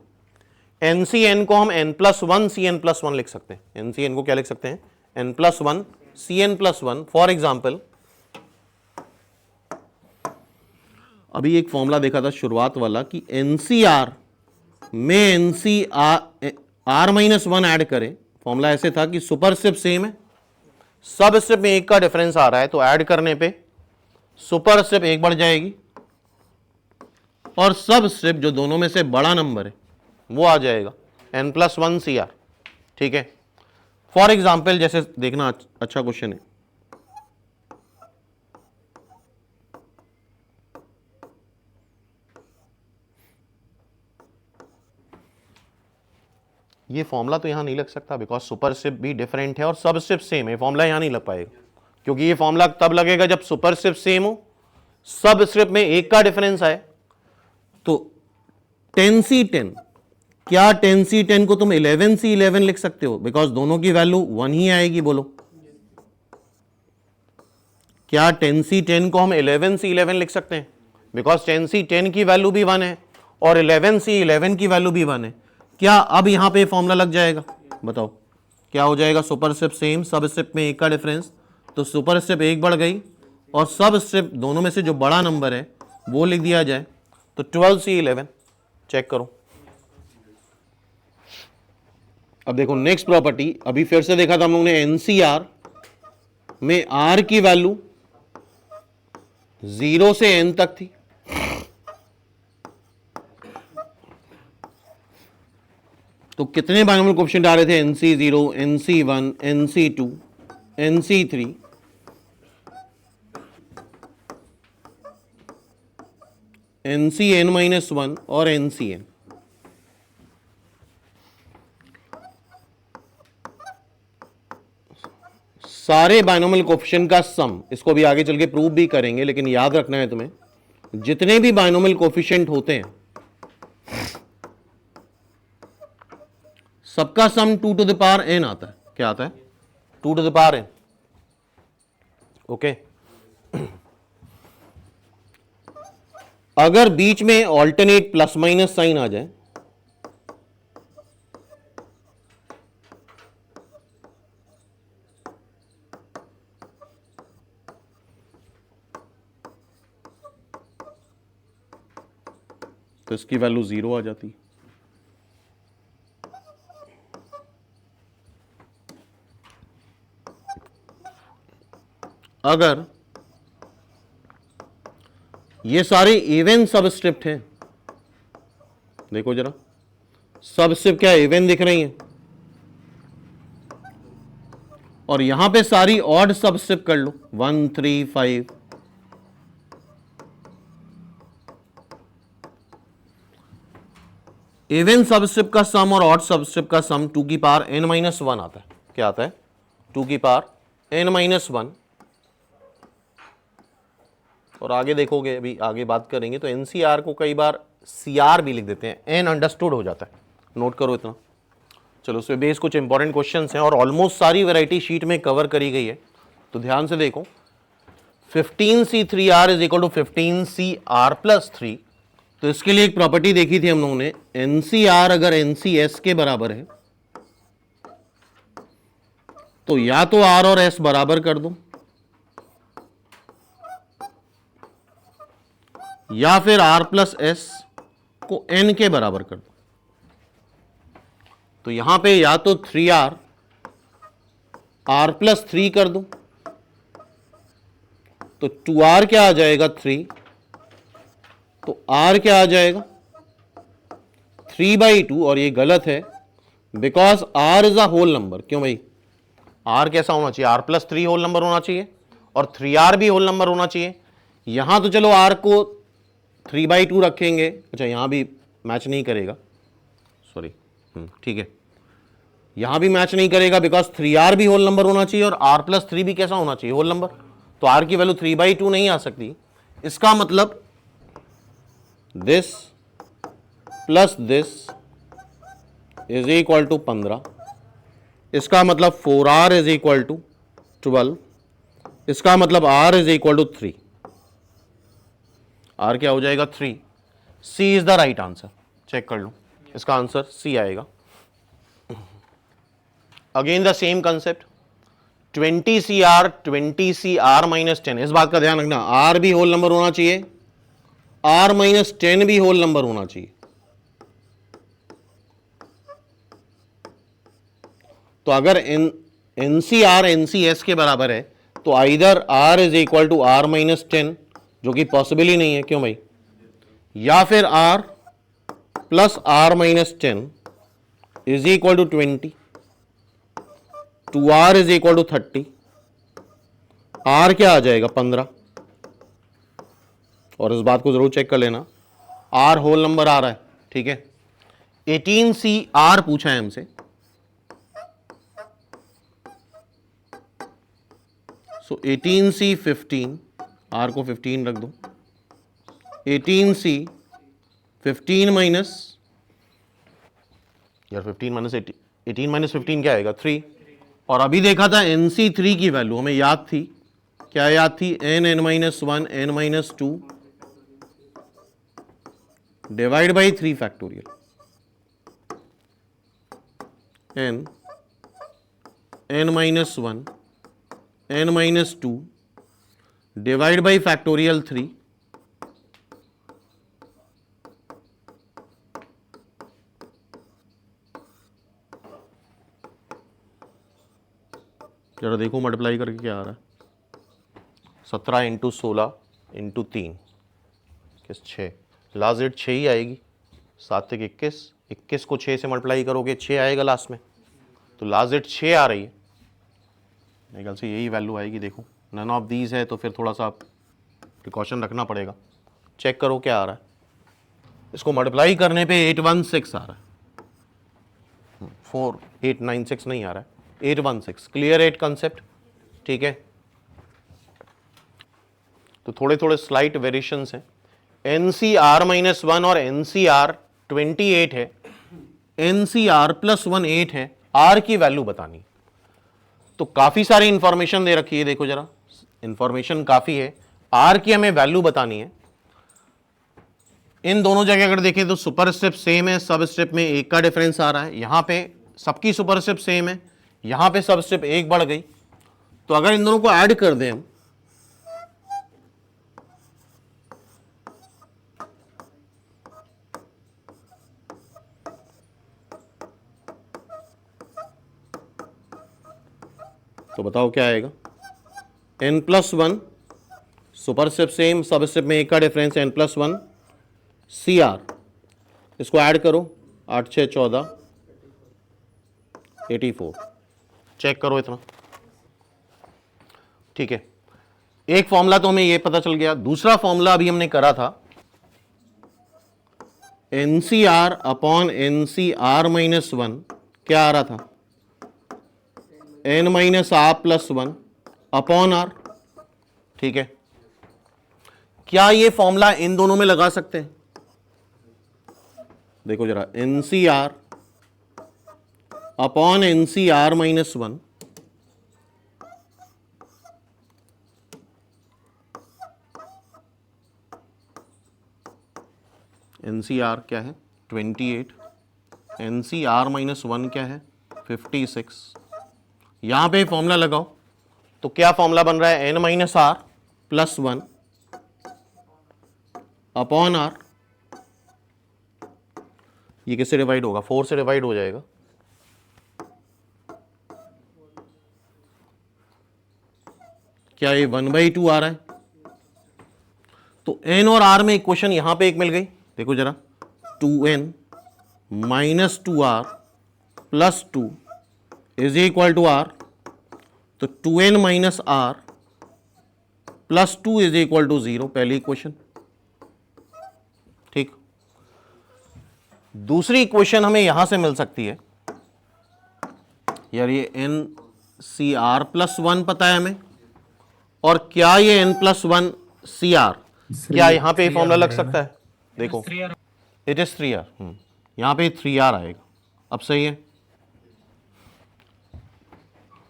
NCN को हम N+1 CN+1 लिख सकते हैं। NCN को क्या लिख सकते हैं? N+1 CN+1। फॉर एग्जाम्पल अभी एक फॉर्मूला देखा था शुरुआत वाला कि NCR में NCR-1 ऐड करें। फॉर्मूला ऐसे था कि सुपरस्क्रिप्ट सेम है, सब स्क्रिप्ट में एक का डिफरेंस आ रहा है, तो ऐड करने पे सुपरस्क्रिप्ट एक बढ़ जाएगी और सब स्क्रिप्ट जो दोनों में से बड़ा नंबर है वो आ जाएगा N+1 CR, ठीक है। फॉर एग्जाम्पल जैसे देखना, अच्छा क्वेश्चन है, ये फॉर्मूला तो यहां नहीं लग सकता बिकॉज सुपरस्क्रिप्ट भी डिफरेंट है और सबस्क्रिप्ट सेम है, फॉर्मूला यहां नहीं लग पाएगा, क्योंकि ये फॉर्मूला तब लगेगा जब सुपरस्क्रिप्ट सेम हो, सबस्क्रिप्ट में एक का डिफरेंस आए। तो 10C10, क्या 10C10 को तुम 11C11 लिख सकते हो? बिकॉज दोनों की वैल्यू 1 ही आएगी। बोलो, क्या 10C10 को हम 11C11 लिख सकते हैं? बिकॉज 10C10 की वैल्यू भी 1 है और 11C11 की वैल्यू भी 1 है। क्या अब यहां पे फॉर्मूला लग जाएगा? बताओ क्या हो जाएगा? सुपरस्क्रिप्ट सेम, सबस्क्रिप्ट में एक का डिफरेंस, तो सुपरस्क्रिप्ट एक बढ़ गई और सबस्क्रिप्ट दोनों में से जो बड़ा नंबर है वो लिख दिया जाए, तो 12C11। चेक करो। अब देखो नेक्स्ट प्रॉपर्टी, अभी फिर से देखा था हम लोगों ने NCR में R की वैल्यू 0 से N तक थी, तो कितने बाइनोमियल कोएफिशिएंट आ रहे थे? NC0, NC1, NC2, NC3, NCN-1 और NCN। सारे बाइनोमियल कोएफिशिएंट का सम, इसको भी आगे चल के प्रूव भी करेंगे, लेकिन याद रखना है तुम्हें, जितने भी बाइनोमियल कोएफिशिएंट होते हैं सबका सम 2 to the power n आता है। क्या आता है? 2 to the power n। Okay. अगर बीच में ऑल्टरनेट प्लस माइनस साइन आ जाए तो इसकी वैल्यू 0 आ जाती। अगर ये सारे इवन सबस्क्रिप्ट हैं, देखो जरा, सबस्क्रिप्ट क्या इवन दिख रही हैं, और यहां पे सारी ऑड सबस्क्रिप्ट कर लो 1 3 5, इवन सबस्क्रिप्ट का सम और ऑड सबस्क्रिप्ट का सम 2 की पावर n-1 आता है। क्या आता है? 2 की पावर n-1। और आगे देखोगे, अभी आगे बात करेंगे तो एनसीआर को कई बार सीआर भी लिख देते हैं, एन अंडरस्टूड हो जाता है, नोट करो इतना। चलो उसमें बेस कुछ इंपॉर्टेंट क्वेश्चंस हैं और ऑलमोस्ट सारी वैरायटी शीट में कवर करी गई है, तो ध्यान से देखो। 15C3R is equal to 15CR plus 3, तो इसके लिए एक प्रॉपर्टी देखी थी हम लोगों ने, एनसीआर अगर एनसीएस के बराबर है तो या तो आर और एस बराबर कर दो, या फिर R प्लस एस को N के बराबर कर दो। तो यहां पे या तो 3R R प्लस 3 कर दो, तो 2R क्या आ जाएगा 3, तो R क्या आ जाएगा 3/2, और ये गलत है because R is a whole number. क्यों भाई? R कैसा होना चाहिए? R प्लस 3 होल नंबर होना चाहिए और 3R भी होल नंबर होना चाहिए। यहां तो चलो R को 3/2 रखेंगे, अच्छा यहां भी मैच नहीं करेगा, सॉरी, ठीक है, यहां भी मैच नहीं करेगा बिकॉज 3R भी होल नंबर होना चाहिए और R प्लस 3 भी कैसा होना चाहिए? Whole number. तो R की वैल्यू 3/2 नहीं आ सकती। इसका मतलब this plus this is equal to 15, इसका मतलब 4R इज इक्वल टू 12, इसका मतलब R is equal to 3। R क्या हो जाएगा 3। C is the right answer, check कर लो, इसका आंसर C आएगा। Again the same concept, 20CR minus 10, इस बात का ध्यान रखना, R भी होल नंबर होना चाहिए, R माइनस 10 भी होल नंबर होना चाहिए। तो अगर NCR NCS के बराबर है तो either R is equal to R minus 10, जो कि पॉसिबल ही नहीं है, क्यों भाई, या फिर R plus R minus 10 is equal to 20, 2R is equal to 30, R क्या आ जाएगा 15, और इस बात को जरूर चेक कर लेना, R होल नंबर आ रहा है, ठीक है। 18CR पूछा है हमसे, सो 18C 15, R को 15 रख दो, 18C 15 माइनस, यार 15 माइनस 18 माइनस 15 क्या आएगा 3, और अभी देखा था NC3 की वैल्यू हमें याद थी, क्या याद थी? n-1 n-2 divide by 3 factorial, n-1 n-2 divide by factorial 3, जरा देखो मल्टीप्लाई करके क्या आ रहा है, 17 इंटू 16 इंटू 3 किस 6, लास्ट डेट 6 ही आएगी, 7 तक 21, 21 को 6 से मल्टीप्लाई करोगे 6 आएगा लास्ट में, तो लास्ट डेट 6 आ रही है, मेरे ख्याल से यही वैल्यू आएगी। देखो नन ऑफ दीज है तो फिर थोड़ा सा प्रिकॉशन रखना पड़ेगा, चेक करो क्या आ रहा है, इसको मल्टीप्लाई करने पे 816 आ रहा है, 4896 नहीं आ रहा है, 816, क्लियर 8 कंसेप्ट, ठीक है। तो थोड़े थोड़े स्लाइट वेरिएशंस हैं, NCR-1 और NCR 28 है, NCR प्लस 1 8 है, R की वैल्यू बतानी, तो काफी सारी इंफॉर्मेशन दे रखी है, देखो जरा इंफॉर्मेशन काफी है, आर की हमें वैल्यू बतानी है। इन दोनों जगह अगर देखें तो सुपर स्टेप सेम है, सब स्टेप में एक का डिफरेंस आ रहा है। यहां पे सबकी सुपर स्टेप सेम है, यहां पे सब स्टेप एक बढ़ गई। तो अगर इन दोनों को ऐड कर दें हम, तो बताओ क्या आएगा। n+1 सुपर स्टेप सेम, सब स्टेप में एक का डिफरेंस, n+1 CR, इसको ऐड करो, 8 6 14 84, चेक करो इतना। ठीक है, एक फॉर्मूला तो हमें ये पता चल गया। दूसरा फॉर्मूला अभी हमने करा था, NCR अपॉन NCR-1 क्या आ रहा था, n-r+1 अपॉन r। ठीक है, क्या ये फॉर्मूला इन दोनों में लगा सकते हैं? देखो जरा, NCR अपॉन NCR-1, NCR क्या है 28, NCR-1 क्या है 56। यहां पे फॉर्मूला लगाओ तो क्या फॉर्मूला बन रहा है, n-r+1 अपॉन r। ये किससे डिवाइड होगा, 4 से डिवाइड हो जाएगा। क्या ये 1/2 आ रहा है? तो n और r में इक्वेशन यहां पे एक मिल गई, देखो जरा, 2n minus 2r plus 2 is equal to r। तो 2n minus r plus 2 is equal to 0, पहली इक्वेशन। ठीक, दूसरी इक्वेशन हमें यहां से मिल सकती है, यार ये NCR+1 पता है हमें, और क्या ये n+1 CR, क्या यहां पे फॉर्मूला लग सकता है? देखो, इट इज 3R, यहां पे 3R आएगा। अब सही है,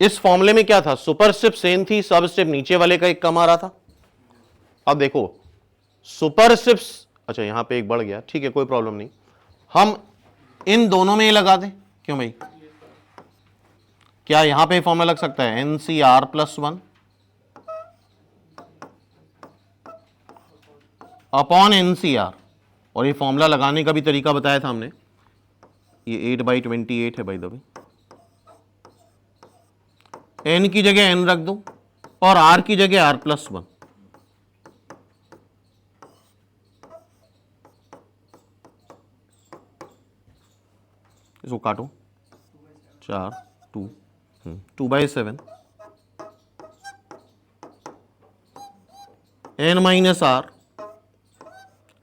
इस फॉर्मूले में क्या था, सुपर स्टेप सेम थी, सब स्टेप नीचे वाले का एक कम आ रहा था। अब देखो सुपर स्टेप्स, अच्छा यहां पे एक बढ़ गया, ठीक है कोई प्रॉब्लम नहीं, हम इन दोनों में लगा दें। क्यों भाई, क्या यहां पे फॉर्मूला लग सकता है, NCR+1 अपॉन NCR, और ये फॉर्मूला लगाने का भी तरीका बताया था हमने, ये 8/28 है भाई दबे, n की जगह n रख दो और r की जगह r+1। इसको काटो, 4 2 2/7 n minus r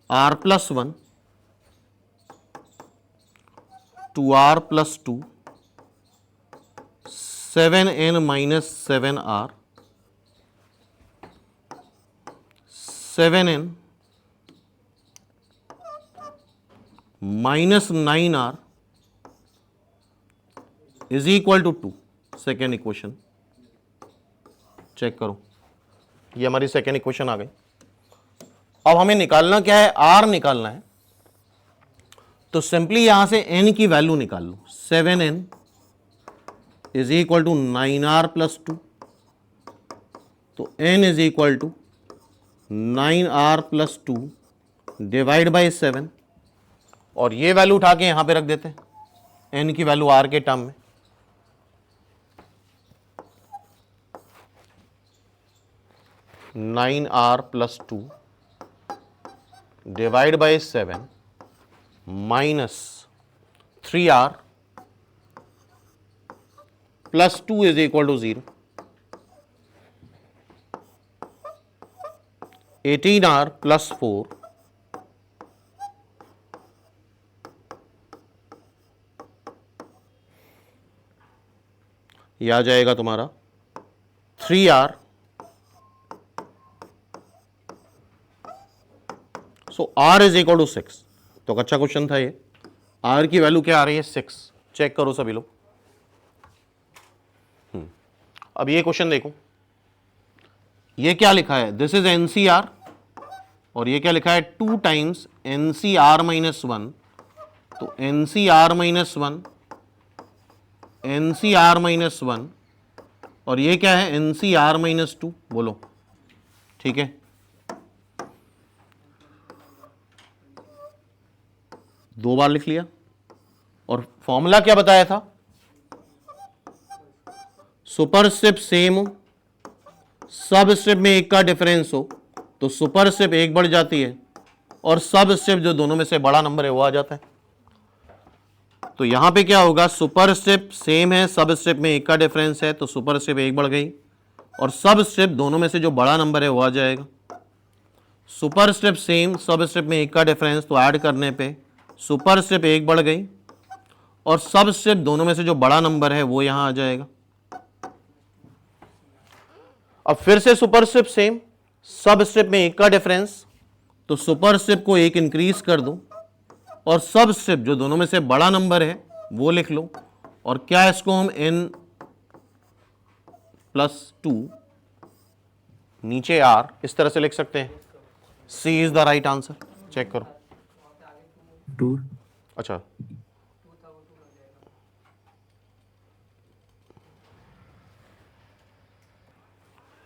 r+1 2r plus 2 7n minus 7r 7n minus 9r is equal to 2। Second equation check करो, ये हमारी सेकेंड इक्वेशन आ गई। अब हमें निकालना क्या है, r निकालना है। तो सिंपली यहां से n की वैल्यू निकाल लो, 7n is equal to 9r+2। तो n is equal to 9r+2 divide by 7, और ये वैल्यू उठा के यहां पे रख देते हैं, n की वैल्यू r के टर्म में। (9r+2) divide by 7 minus 3r plus 2 is equal to 0। 18r plus 4 यह आ जाएगा तुम्हारा 3r। So r is equal to 6। तो अच्छा क्वेश्चन था ये। r की वैल्यू क्या आ रही है, 6। चेक करो सभी लोग। अब ये क्वेश्चन देखो, ये क्या लिखा है, दिस इज एनसीआर, और ये क्या लिखा है 2 टाइम्स एनसीआर माइनस 1, तो एनसीआर माइनस 1, एनसीआर माइनस 1, और ये क्या है एनसीआर माइनस 2, बोलो ठीक है। दो बार लिख लिया, और फॉर्मूला क्या बताया था, सुपरस्क्रिप्ट सेम हो, सब स्क्रिप्ट में एक का डिफरेंस हो तो सुपरस्क्रिप्ट एक बढ़ जाती है, और सब स्क्रिप्ट जो दोनों में से बड़ा नंबर है वो आ जाता है। तो यहां पे क्या होगा, सुपरस्क्रिप्ट सेम है, सब स्क्रिप्ट में एक का डिफरेंस है, तो सुपरस्क्रिप्ट एक बढ़ गई, और सब स्क्रिप्ट दोनों में से जो बड़ा नंबर है वो आ जाएगा। सुपरस्क्रिप्ट सेम, सब स्क्रिप्ट में एक का डिफरेंस, तो ऐड करने पे सुपरस्क्रिप्ट एक बढ़ गई, और सब स्क्रिप्ट दोनों में से जो बड़ा नंबर है वो यहां आ जाएगा। अब फिर से सुपरस्क्रिप्ट सेम, सब स्क्रिप्ट में एक का डिफरेंस, तो सुपरस्क्रिप्ट को एक इंक्रीज कर दो, और सब स्क्रिप्ट जो दोनों में से बड़ा नंबर है वो लिख लो, और क्या इसको हम n+2 नीचे r इस तरह से लिख सकते हैं। C is the right answer, check करो। 2 अच्छा,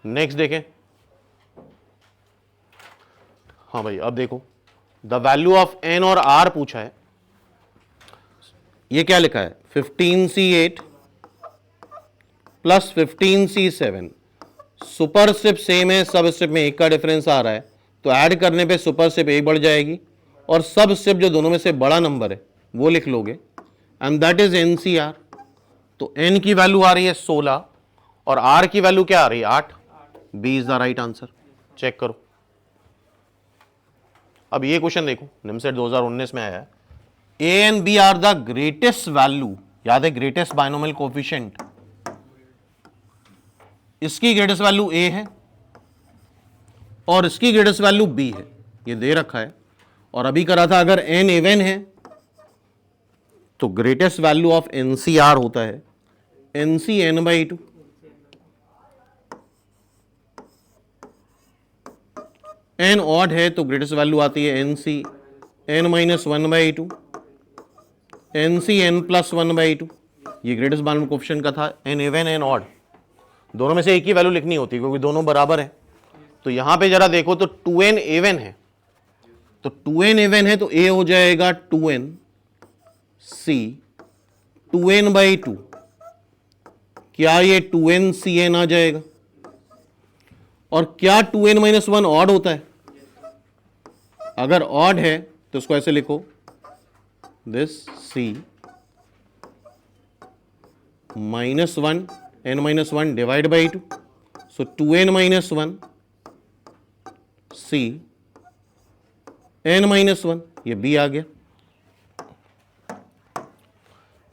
नेक्स्ट देखें। हाँ भाई, अब देखो द वैल्यू ऑफ n और r पूछा है। ये क्या लिखा है 15c8 plus 15c7, superscript same है, सब स्क्रिप्ट में एक का डिफरेंस आ रहा है, तो ऐड करने पे सुपरस्क्रिप्ट एक बढ़ जाएगी, और सब स्क्रिप्ट जो दोनों में से बड़ा नंबर है वो लिख लोगे, एंड दैट इज एनसीआर। तो n की वैल्यू आ रही है 16 और r की वैल्यू क्या आ रही है 8। B is the right answer, check करो। अब ये क्वेश्चन देखो, निमसेट 2019 में आया है, A and B are the greatest value, याद है ग्रेटेस्ट बाइनोमियल कोफिशिएंट, इसकी ग्रेटेस्ट वैल्यू ए है और इसकी ग्रेटेस्ट वैल्यू बी है, ये दे रखा है। और अभी करा था अगर एन इवन है तो ग्रेटेस्ट वैल्यू ऑफ एनसीआर होता है एनसी n/2, एन ऑड है तो ग्रेटेस्ट वैल्यू आती है एनसी n-1/2, एनसी n+1/2। ये ग्रेटेस्ट बाइनोमियल कोफिशिएंट का था, एन इवन एन ऑड, दोनों में से एक ही वैल्यू लिखनी होती क्योंकि दोनों बराबर है। तो यहां पे जरा देखो तो 2n इवन है, तो 2n इवन है तो a हो जाएगा 2n, c 2n/2, क्या ये 2n cn आ जाएगा? और क्या 2n-1 ऑड होता है? अगर ऑड है तो इसको ऐसे लिखो, this c -1 n-1 divide by 2, so 2n-1 c n-1, ये b आ गया।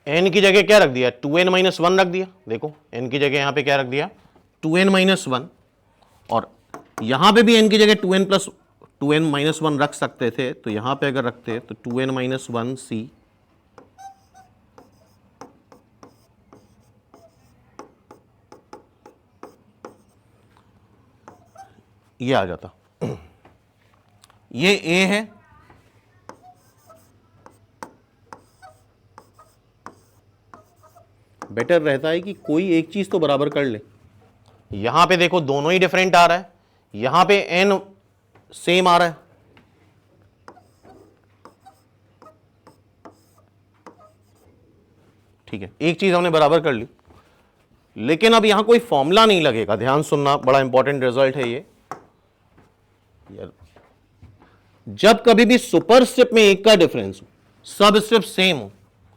n की जगह क्या रख दिया 2n-1 रख दिया, देखो n की जगह यहां पे क्या रख दिया 2n-1, और यहां पे भी n की जगह 2n-1 रख सकते थे, तो यहां पे अगर रखते तो 2n-1 c ये आ जाता। ये a है, बेटर रहता है कि कोई एक चीज तो बराबर कर ले। यहां पे देखो दोनों ही डिफरेंट आ रहा है, यहां पे n सेम आ रहा है, ठीक है, एक चीज हमने बराबर कर ली। लेकिन अब यहां कोई फॉर्मूला नहीं लगेगा, ध्यान सुनना, बड़ा इंपॉर्टेंट रिजल्ट है ये। जब कभी भी सुपरस्क्रिप्ट में एक का डिफरेंस हो, सबस्क्रिप्ट सेम हो,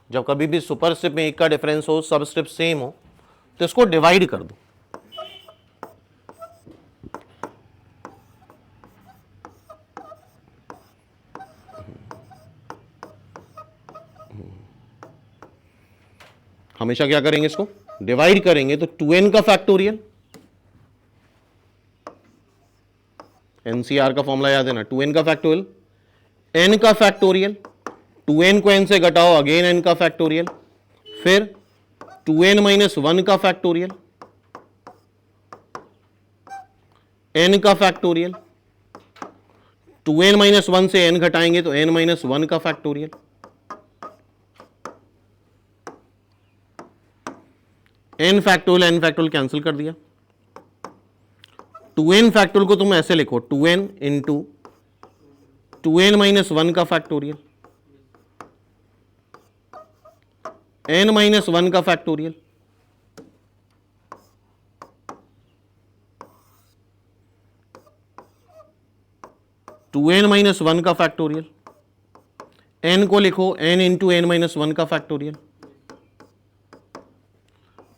जब कभी भी सुपरस्क्रिप्ट में एक का डिफरेंस हो, सबस्क्रिप्ट सेम हो, तो इसको डिवाइड कर दो। हमेशा क्या करेंगे, इसको डिवाइड करेंगे, तो 2n का फैक्टोरियल, एनसीआर का फॉर्मूला याद है ना, 2n का फैक्टोरियल, n का फैक्टोरियल, 2n को n से घटाओ, अगेन n का फैक्टोरियल, फिर 2n-1 का फैक्टोरियल, n का फैक्टोरियल, 2n-1 से n घटाएंगे तो n-1 का फैक्टोरियल, n फैक्टोरियल कैंसिल कर दिया। 2n फैक्टोरियल को तुम ऐसे लिखो, 2n इंटू 2n-1 का फैक्टोरियल, n-1 का factorial, two N minus one का फैक्टोरियल, n को लिखो n इंटू n-1 का फैक्टोरियल,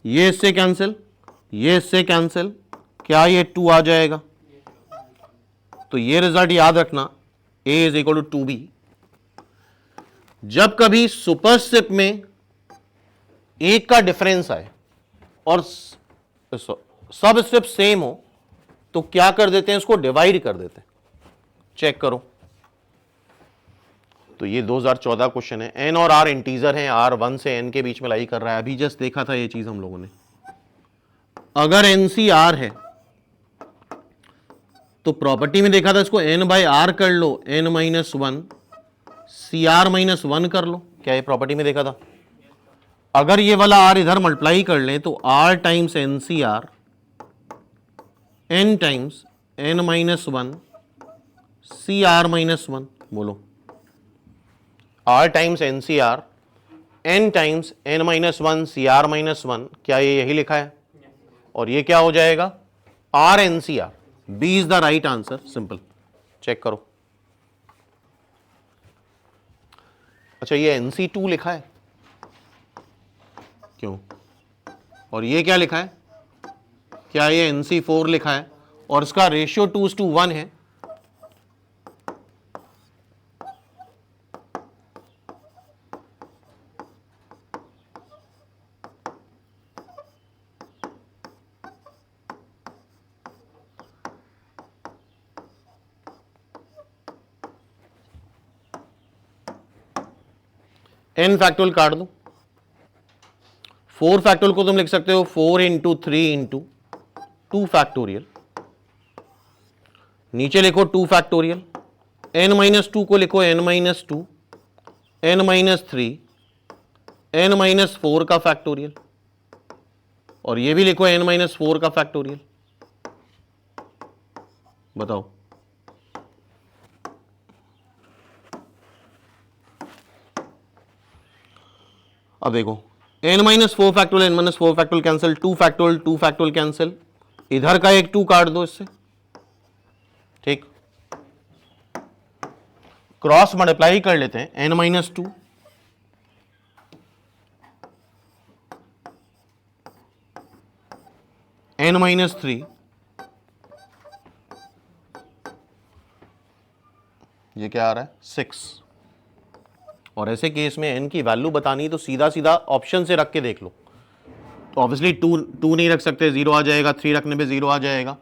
ये इससे कैंसिल, ये इससे कैंसिल, क्या ये 2 आ जाएगा? तो ये रिजल्ट याद रखना, a is equal to 2b। जब कभी सुपरस्क्रिप्ट में एक का डिफरेंस आए और सबस्क्रिप्ट सेम हो तो क्या कर देते हैं, इसको डिवाइड कर देते हैं। चेक करो, तो ये 2014 क्वेश्चन है। n और r इंटीजर हैं, r 1 से n के बीच में लाई कर रहा है, अभी जस्ट देखा था ये चीज हम लोगों ने। अगर nc r है तो प्रॉपर्टी में देखा था इसको n बाई r कर लो, n-1 cr-1 कर लो, क्या ये प्रॉपर्टी में देखा था? अगर ये वाला r इधर मल्टीप्लाई कर लें तो r times ncr n times n-1 cr-1, बोलो, r times ncr n times n-1 cr-1, क्या ये यही लिखा है? और ये क्या हो जाएगा? r ncr, b is the right answer, simple. Check करो। अच्छा, ये nc2 लिखा है क्यों? और ये क्या लिखा है? क्या ये nc4 लिखा है? और इसका रेशियो 2:1 है। n फैक्टोरियल काट दो, 4 फैक्टोरियल को तुम लिख सकते हो 4 इंटू 3 इंटू 2 फैक्टोरियल, नीचे लिखो 2 फैक्टोरियल, n-2 को लिखो n-2, n-3, n-4 का फैक्टोरियल, और ये भी लिखो n-4 का फैक्टोरियल। बताओ, अब देखो n-4 factorial n-4 factorial cancel, 2 factorial cancel, इधर का एक 2 काट दो इससे, ठीक। क्रॉस मल्टीप्लाई कर लेते हैं, n-2 n-3, ये क्या आ रहा है? 6। और ऐसे केस में n की वैल्यू बतानी तो सीधा सीधा ऑप्शन से रख के देख लो। तो ऑब्वियसली 2 नहीं रख सकते, 0 आ जाएगा, 3 रखने पे 0 आ जाएगा,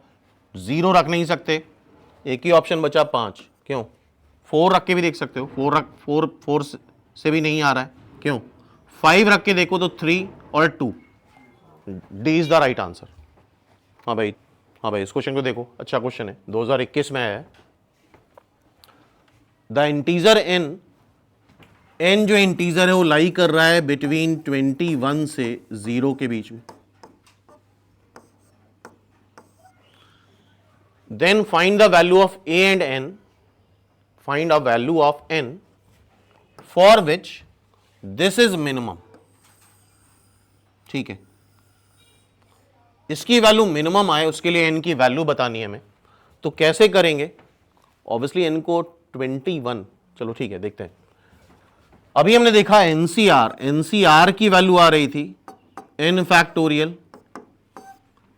0 रख नहीं सकते, एक ही ऑप्शन बचा 5, क्यों? 4 रख के भी देख सकते हो, 4 से भी नहीं आ रहा है, क्यों? 5 रख के देखो तो 3 और 2, D is the right answer. हाँ भाई, हाँ भाई, इस क्वेश्चन को देखो, अच्छा क्वेश्चन है, 2021 में आया है। द इंटीजर n जो इंटीजर है वो लाई कर रहा है बिटवीन 21 से 0 के बीच में। Then find the value of a and n, find a value of n for which this is minimum. ठीक है, इसकी वैल्यू मिनिमम आए उसके लिए n की वैल्यू बतानी है हमें, तो कैसे करेंगे? ऑब्वियसली n को 21, चलो ठीक है, देखते हैं। अभी हमने देखा NCR की वैल्यू आ रही थी n factorial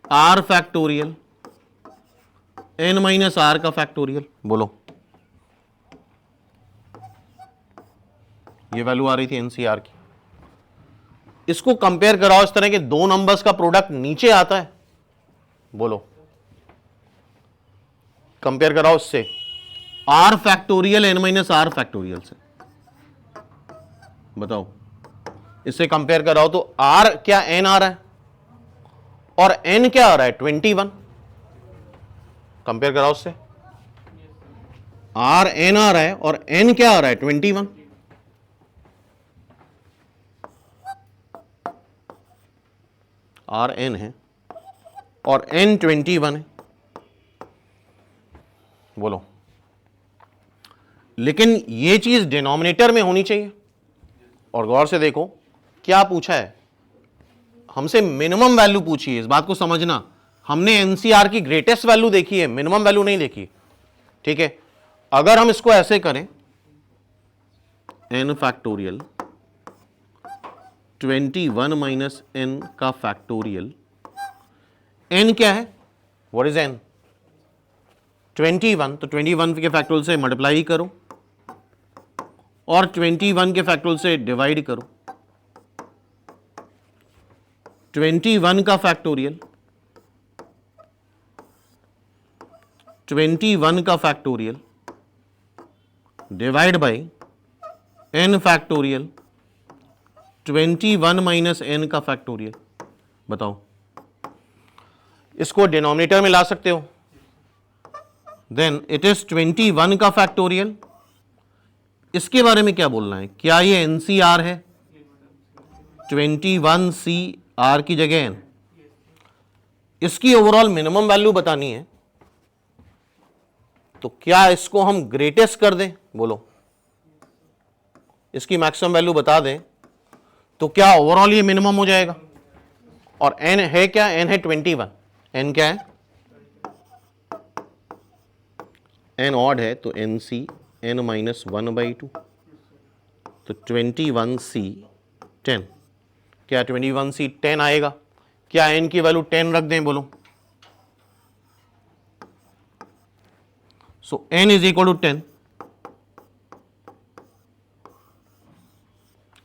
r factorial n-r का फैक्टोरियल, बोलो, ये वैल्यू आ रही थी NCR की। इसको कंपेयर कराओ, इस तरह के दो नंबर्स का प्रोडक्ट नीचे आता है, बोलो, कंपेयर कराओ इससे, r फैक्टोरियल n-r फैक्टोरियल से, बताओ, इससे कंपेयर कराओ तो r क्या n आ रहा है और n क्या आ रहा है 21, कंपेयर कराओ उससे। आर एन आ रहा है और एन क्या आ रहा है 21। आर एन है और एन 21 है। बोलो, लेकिन ये चीज डिनोमिनेटर में होनी चाहिए। और गौर से देखो क्या पूछा है हमसे, मिनिमम वैल्यू पूछी है। इस बात को समझना, हमने एनसीआर की ग्रेटेस्ट वैल्यू देखी है, मिनिमम वैल्यू नहीं देखी। ठीक है, अगर हम इसको ऐसे करें n फैक्टोरियल 21 माइनस n का फैक्टोरियल, n क्या है, व्हाट इज n 21, तो 21 के फैक्टोरियल से मल्टीप्लाई करो और 21 के फैक्टोरियल से डिवाइड करो। 21 का फैक्टोरियल 21 का factorial divide by n factorial 21 minus n का फैक्टोरियल। बताओ, इसको डिनोमिनेटर में ला सकते हो, देन इट इज 21 का फैक्टोरियल। इसके बारे में क्या बोलना है, क्या ये एनसीआर है 21CR की जगह n। इसकी ओवरऑल मिनिमम वैल्यू बतानी है, तो क्या इसको हम ग्रेटेस्ट कर दें, बोलो इसकी मैक्सिमम वैल्यू बता दें, तो क्या ओवरऑल ये मिनिमम हो जाएगा। और n है क्या, n है 21, n क्या है, n ऑड है तो nc n माइनस 1/2, तो 21c 10, क्या 21c 10 आएगा, क्या n की वैल्यू 10 रख दें, बोलो। So n is equal to 10,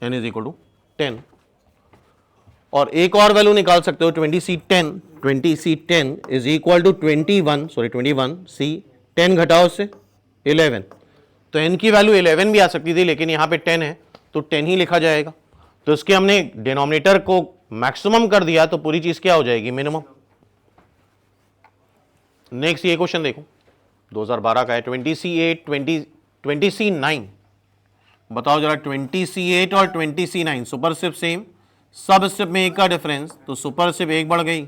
n is equal to 10। और एक और वैल्यू निकाल सकते हो 20c10 is equal to 21c 10 घटाओ उससे 11, तो n की वैल्यू 11 भी आ सकती थी, लेकिन यहां पे 10 है तो 10 ही लिखा जाएगा। तो इसके हमने डिनोमिनेटर को मैक्सिमम कर दिया, तो पूरी चीज क्या हो जाएगी, मिनिमम। नेक्स्ट ये क्वेश्चन देखो 2012 का है, 20c9, बताओ जरा 20c8 और 20c9 सुपर स्क्रिप्ट सेम, सब स्क्रिप्ट में एक का डिफरेंस, तो सुपर स्क्रिप्ट एक बढ़ गई,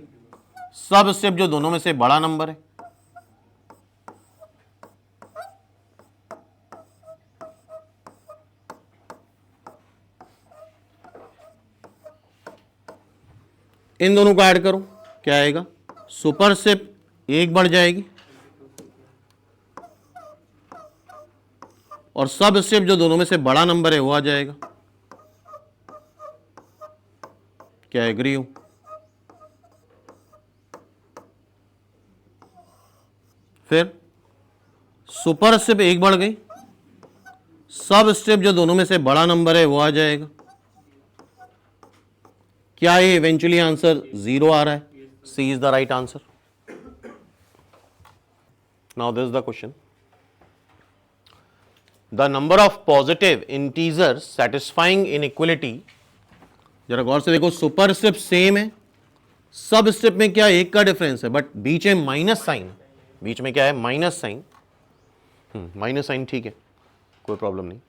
सब स्क्रिप्ट जो दोनों में से बड़ा नंबर है, इन दोनों को ऐड करो, क्या आएगा, सुपर स्क्रिप्ट एक बढ़ जाएगी और सब स्क्रिप्ट जो दोनों में से बड़ा नंबर है वो आ जाएगा। क्या एग्री हो, फिर सुपर स्क्रिप्ट एक बढ़ गई, सब स्क्रिप्ट जो दोनों में से बड़ा नंबर है वो आ जाएगा। क्या ये इवेंचुअली आंसर 0 आ रहा है, C is the right answer. Now this is the question, the number of positive integers satisfying inequality. जरा गौर से देखो, सुपर स्क्रिप्ट सेम है, सब स्क्रिप्ट में क्या एक का डिफरेंस है, बट बीच में माइनस साइन, बीच में क्या है, माइनस साइन, माइनस साइन, ठीक है कोई प्रॉब्लम नहीं।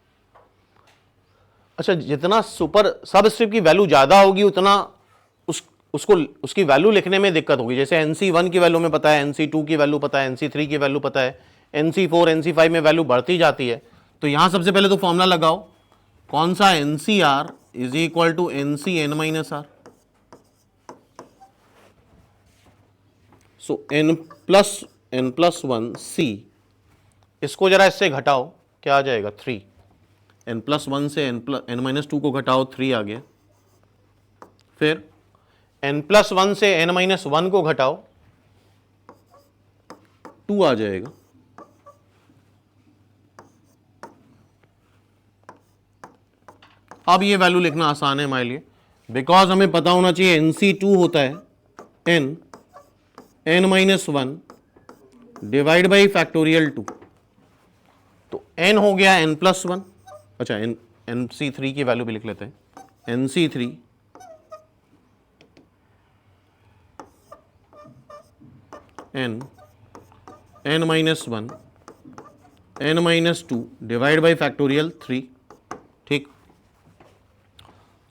अच्छा, जितना सुपर सब स्क्रिप्ट की वैल्यू ज्यादा होगी उतना उसकी वैल्यू लिखने में दिक्कत होगी। जैसे NC1 की वैल्यू में पता है, NC2 की वैल्यू पता है, NC3 की वैल्यू पता है, NC4 NC5 में वैल्यू बढ़ती जाती है। तो यहां सबसे पहले तो फॉर्मूला लगाओ, कौन सा, NCR is equal to NCN minus R. So n plus 1 C, इसको जरा इससे घटाओ, क्या आ जाएगा 3, n प्लस 1 से n माइनस 2 को घटाओ 3 आ गया, फिर n प्लस 1 से n माइनस 1 को घटाओ 2 आ जाएगा। अब ये वैल्यू लिखना आसान है हमारे लिए, बिकॉज हमें पता होना चाहिए NC2 होता है n minus 1 divide by factorial 2, तो n हो गया n प्लस 1। अच्छा, NC3 की वैल्यू भी लिख लेते हैं, NC3 n n minus 1 n minus 2 divide by factorial 3। ठीक,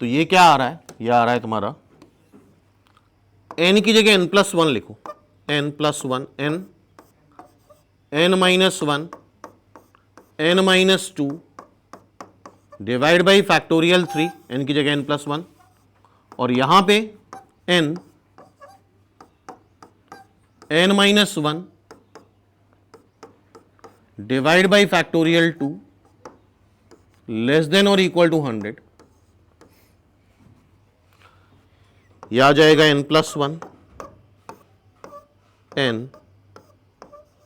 तो ये क्या आ रहा है, ये आ रहा है तुम्हारा n की जगह n प्लस 1 लिखो, n plus 1 n minus 1 n minus 2 divide by factorial 3, n की जगह n प्लस 1, और यहां पे n minus 1 divide by factorial 2 less than और इक्वल टू 100, यह आ जाएगा n प्लस 1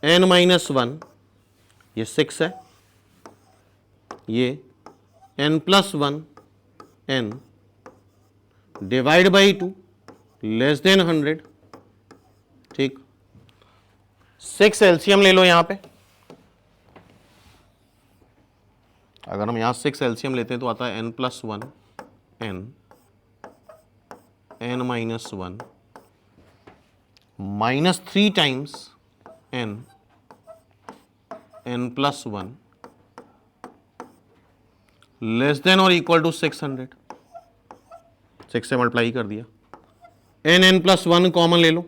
n माइनस 1, ये 6 है, ये n plus 1 n divide by 2 less than 100। ठीक, 6 एलसीएम ले लो यहां पे, अगर हम यहां 6 एलसीएम लेते हैं तो आता है n plus 1 n minus 1 minus 3 times n plus 1 less than और इक्वल टू 600, 6 से मल्टीप्लाई कर दिया, n प्लस 1 कॉमन ले लो,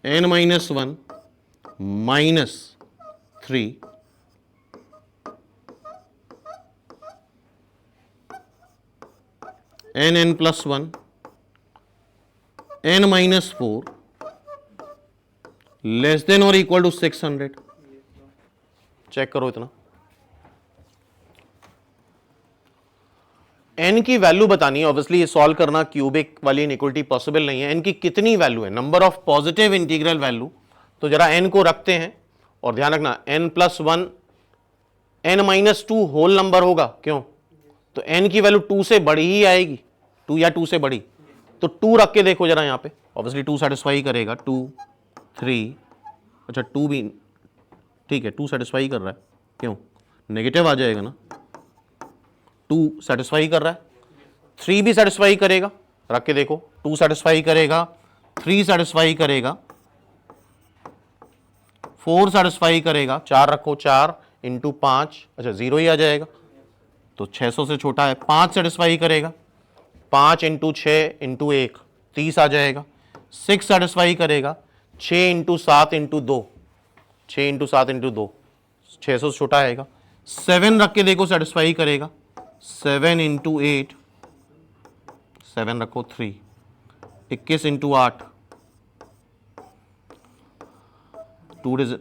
n minus 1 minus 3 n plus 1 n minus 4 less than और इक्वल टू 600। चेक करो इतना, n की वैल्यू बतानी है, ऑब्वियसली ये सॉल्व करना क्यूबिक वाली इनइक्वालिटी पॉसिबल नहीं है। n की कितनी वैल्यू है, number of positive integral value, तो जरा n को रखते हैं और ध्यान रखना n plus 1 n minus 2 whole number होगा, क्यों, तो n की वैल्यू 2 से बड़ी ही आएगी, 2 या 2 से बड़ी, तो 2 रख के देखो जरा यहां पे, ऑब्वियसली 2 सेटिस्फाई करेगा, 2 3, अच्छा 2 भी ठीक है, 2 सेटिस्फाई कर रहा है, क्यों, नेगेटिव आ जाएगा ना, 2 सेटिस्फाई कर रहा है, 3 भी सेटिस्फाई करेगा, रख के देखो, 2 सेटिस्फाई करेगा, 3 सेटिस्फाई करेगा, 4 सेटिस्फाई करेगा, 4 रखो, 4 इंटू 5, अच्छा 0 ही आ जाएगा, तो 600 से छोटा है, 5 सेटिस्फाई करेगा, 5 इंटू 6 इंटू 1 30 आ जाएगा, 6 सेटिस्फाई करेगा, 6 इंटू 7 इंटू 2, 6 इंटू 7 इंटू 2 600 से छोटा आएगा, 7 रख के देखो सेटिस्फाई करेगा, 7 इंटू 8 7 रखो 3, 21 इंटू 8 2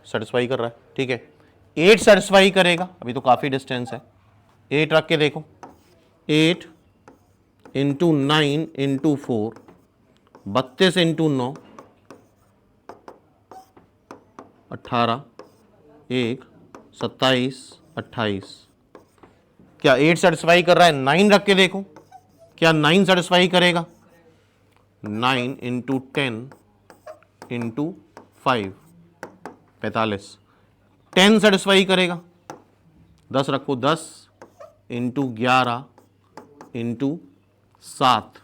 सेटिस्फाई कर रहा है, ठीक है, 8 सेटिस्फाई करेगा, अभी तो काफी डिस्टेंस है, 8 रख के देखो, 8 इंटू 9 इंटू 4 32 इंटू 9 18 1 27 28, क्या 8 सेटिस्फाई कर रहा है, 9 रख के देखो, क्या 9 सेटिस्फाई करेगा, 9 इंटू 10 इंटू 5 45, 10 सेटिस्फाई करेगा, 10 रखो, 10 इंटू 11 इंटू 7,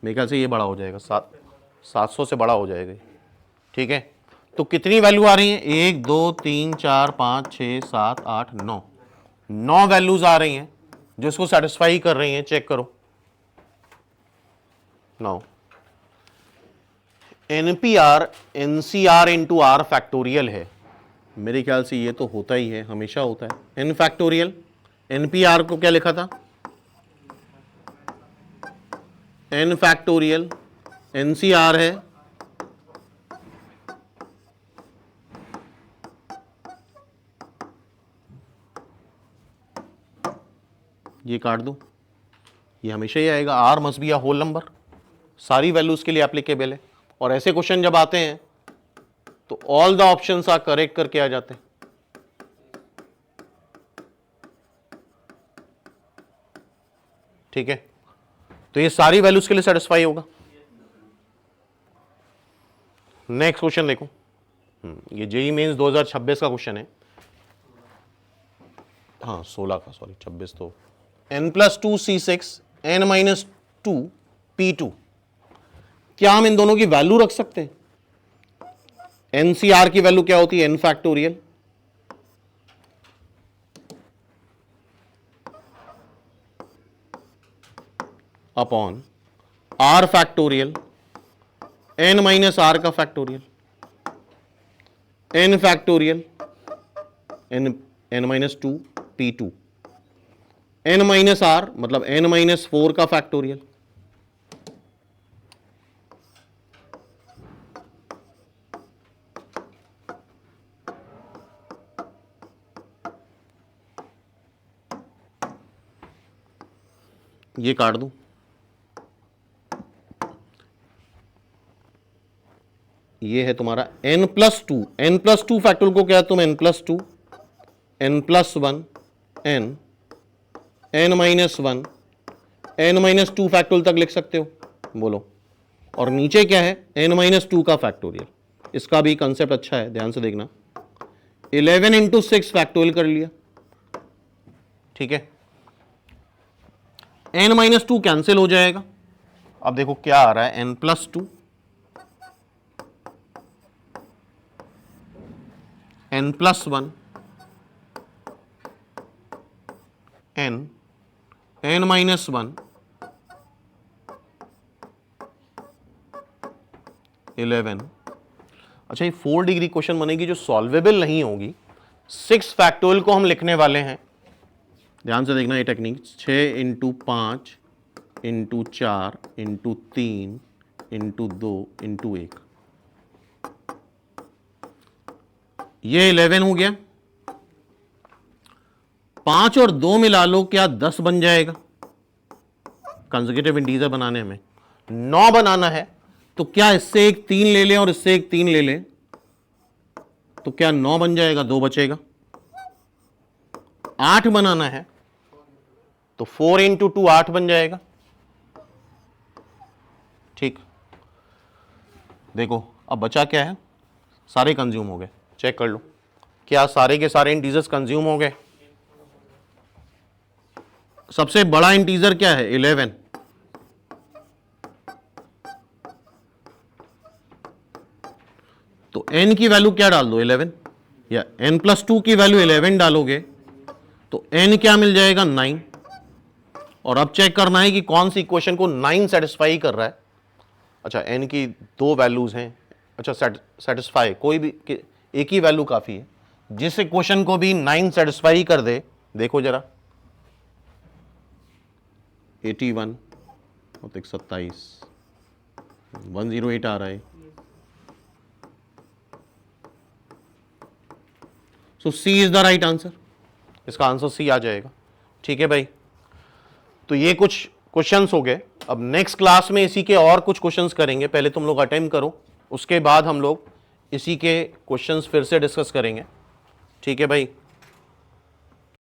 मेरे ख्याल से ये बड़ा हो जाएगा, 700 से बड़ा हो जाएगा, ठीक है, तो कितनी वैल्यू आ रही है, 1 2 3 4 5 6 7 8 9, 9 वैल्यूज आ रही हैं जो इसको सेटिस्फाई कर रही हैं, चेक करो, 9 NPR NCR into R factorial है, मेरे ख्याल से ये तो होता ही है, हमेशा होता है, n फैक्टोरियल, NPR को क्या लिखा था, n फैक्टोरियल, NCR है ये काट दो, ये हमेशा ही आएगा, r must be a whole number, सारी वैल्यूज के लिए एप्लीकेबल है, और ऐसे क्वेश्चन जब आते हैं तो all the options are correct करके आ जाते हैं, ठीक है, तो ये सारी वैल्यूज के लिए सेटिस्फाई होगा। नेक्स्ट क्वेश्चन देखो, ये जेई मेंस 2026 का क्वेश्चन है, हाँ 16 का, सॉरी 26 तो n+2 C6 n minus two P2। क्या हम इन दोनों की वैल्यू रख सकते हैं? NCR की वैल्यू क्या होती है? n factorial upon r factorial n minus r का factorial, n factorial n minus two P2, n minus r मतलब n माइनस 4 का फैक्टोरियल, ये काट दूं, ये है तुम्हारा n प्लस टू फैक्टोरियल को क्या है तुम n plus two, n plus one, n minus one, n minus two factorial तक लिख सकते हो, बोलो। और नीचे क्या है? n माइनस टू का फैक्टोरियल। इसका भी कंसेप्ट अच्छा है, ध्यान से देखना। 11 इंटू 6 फैक्टोरियल कर लिया, ठीक है। n माइनस टू कैंसिल हो जाएगा। अब देखो क्या आ रहा है, n plus two, n plus one, n minus one, 11। अच्छा, ये 4 डिग्री क्वेश्चन बनेगी जो सॉल्वेबल नहीं होगी। 6 फैक्टोरियल को हम लिखने वाले हैं, ध्यान से देखना ये technique. 6 into 5 into 4 into 3 into 2 into 1, ये 11 हो गया। 5 और 2 मिला लो, क्या 10 बन जाएगा? कंसेक्यूटिव इंटीजर बनाने में 9 बनाना है, तो क्या इससे एक 3 ले लें और इससे एक 3 ले लें, तो क्या 9 बन जाएगा? 2 बचेगा। 8 बनाना है तो 4 इंटू 2 8 बन जाएगा, ठीक। देखो अब बचा क्या है? सारे कंज्यूम हो गए, चेक कर लो। क्या सारे के सारे इंटीजर्स कंज्यूम हो गए? सबसे बड़ा इंटीजर क्या है? 11। तो n की वैल्यू क्या डाल दो? 11, या n प्लस टू की वैल्यू 11 डालोगे तो n क्या मिल जाएगा? 9। और अब चेक करना है कि कौन सी इक्वेशन को 9 सेटिस्फाई कर रहा है। अच्छा, n की 2 वैल्यूज हैं, अच्छा सेटिस्फाई कोई भी एक ही वैल्यू काफी है। जिस इक्वेशन को भी 9 सेटिस्फाई कर दे, देखो जरा, 81 और 27, 108 आ रहा है। सो सी इज द राइट आंसर, इसका आंसर सी आ जाएगा, ठीक है भाई। तो ये कुछ क्वेश्चंस हो गए। अब नेक्स्ट क्लास में इसी के और कुछ क्वेश्चंस करेंगे, पहले तुम लोग अटेम्प्ट करो, उसके बाद हम लोग इसी के क्वेश्चंस फिर से डिस्कस करेंगे, ठीक है भाई।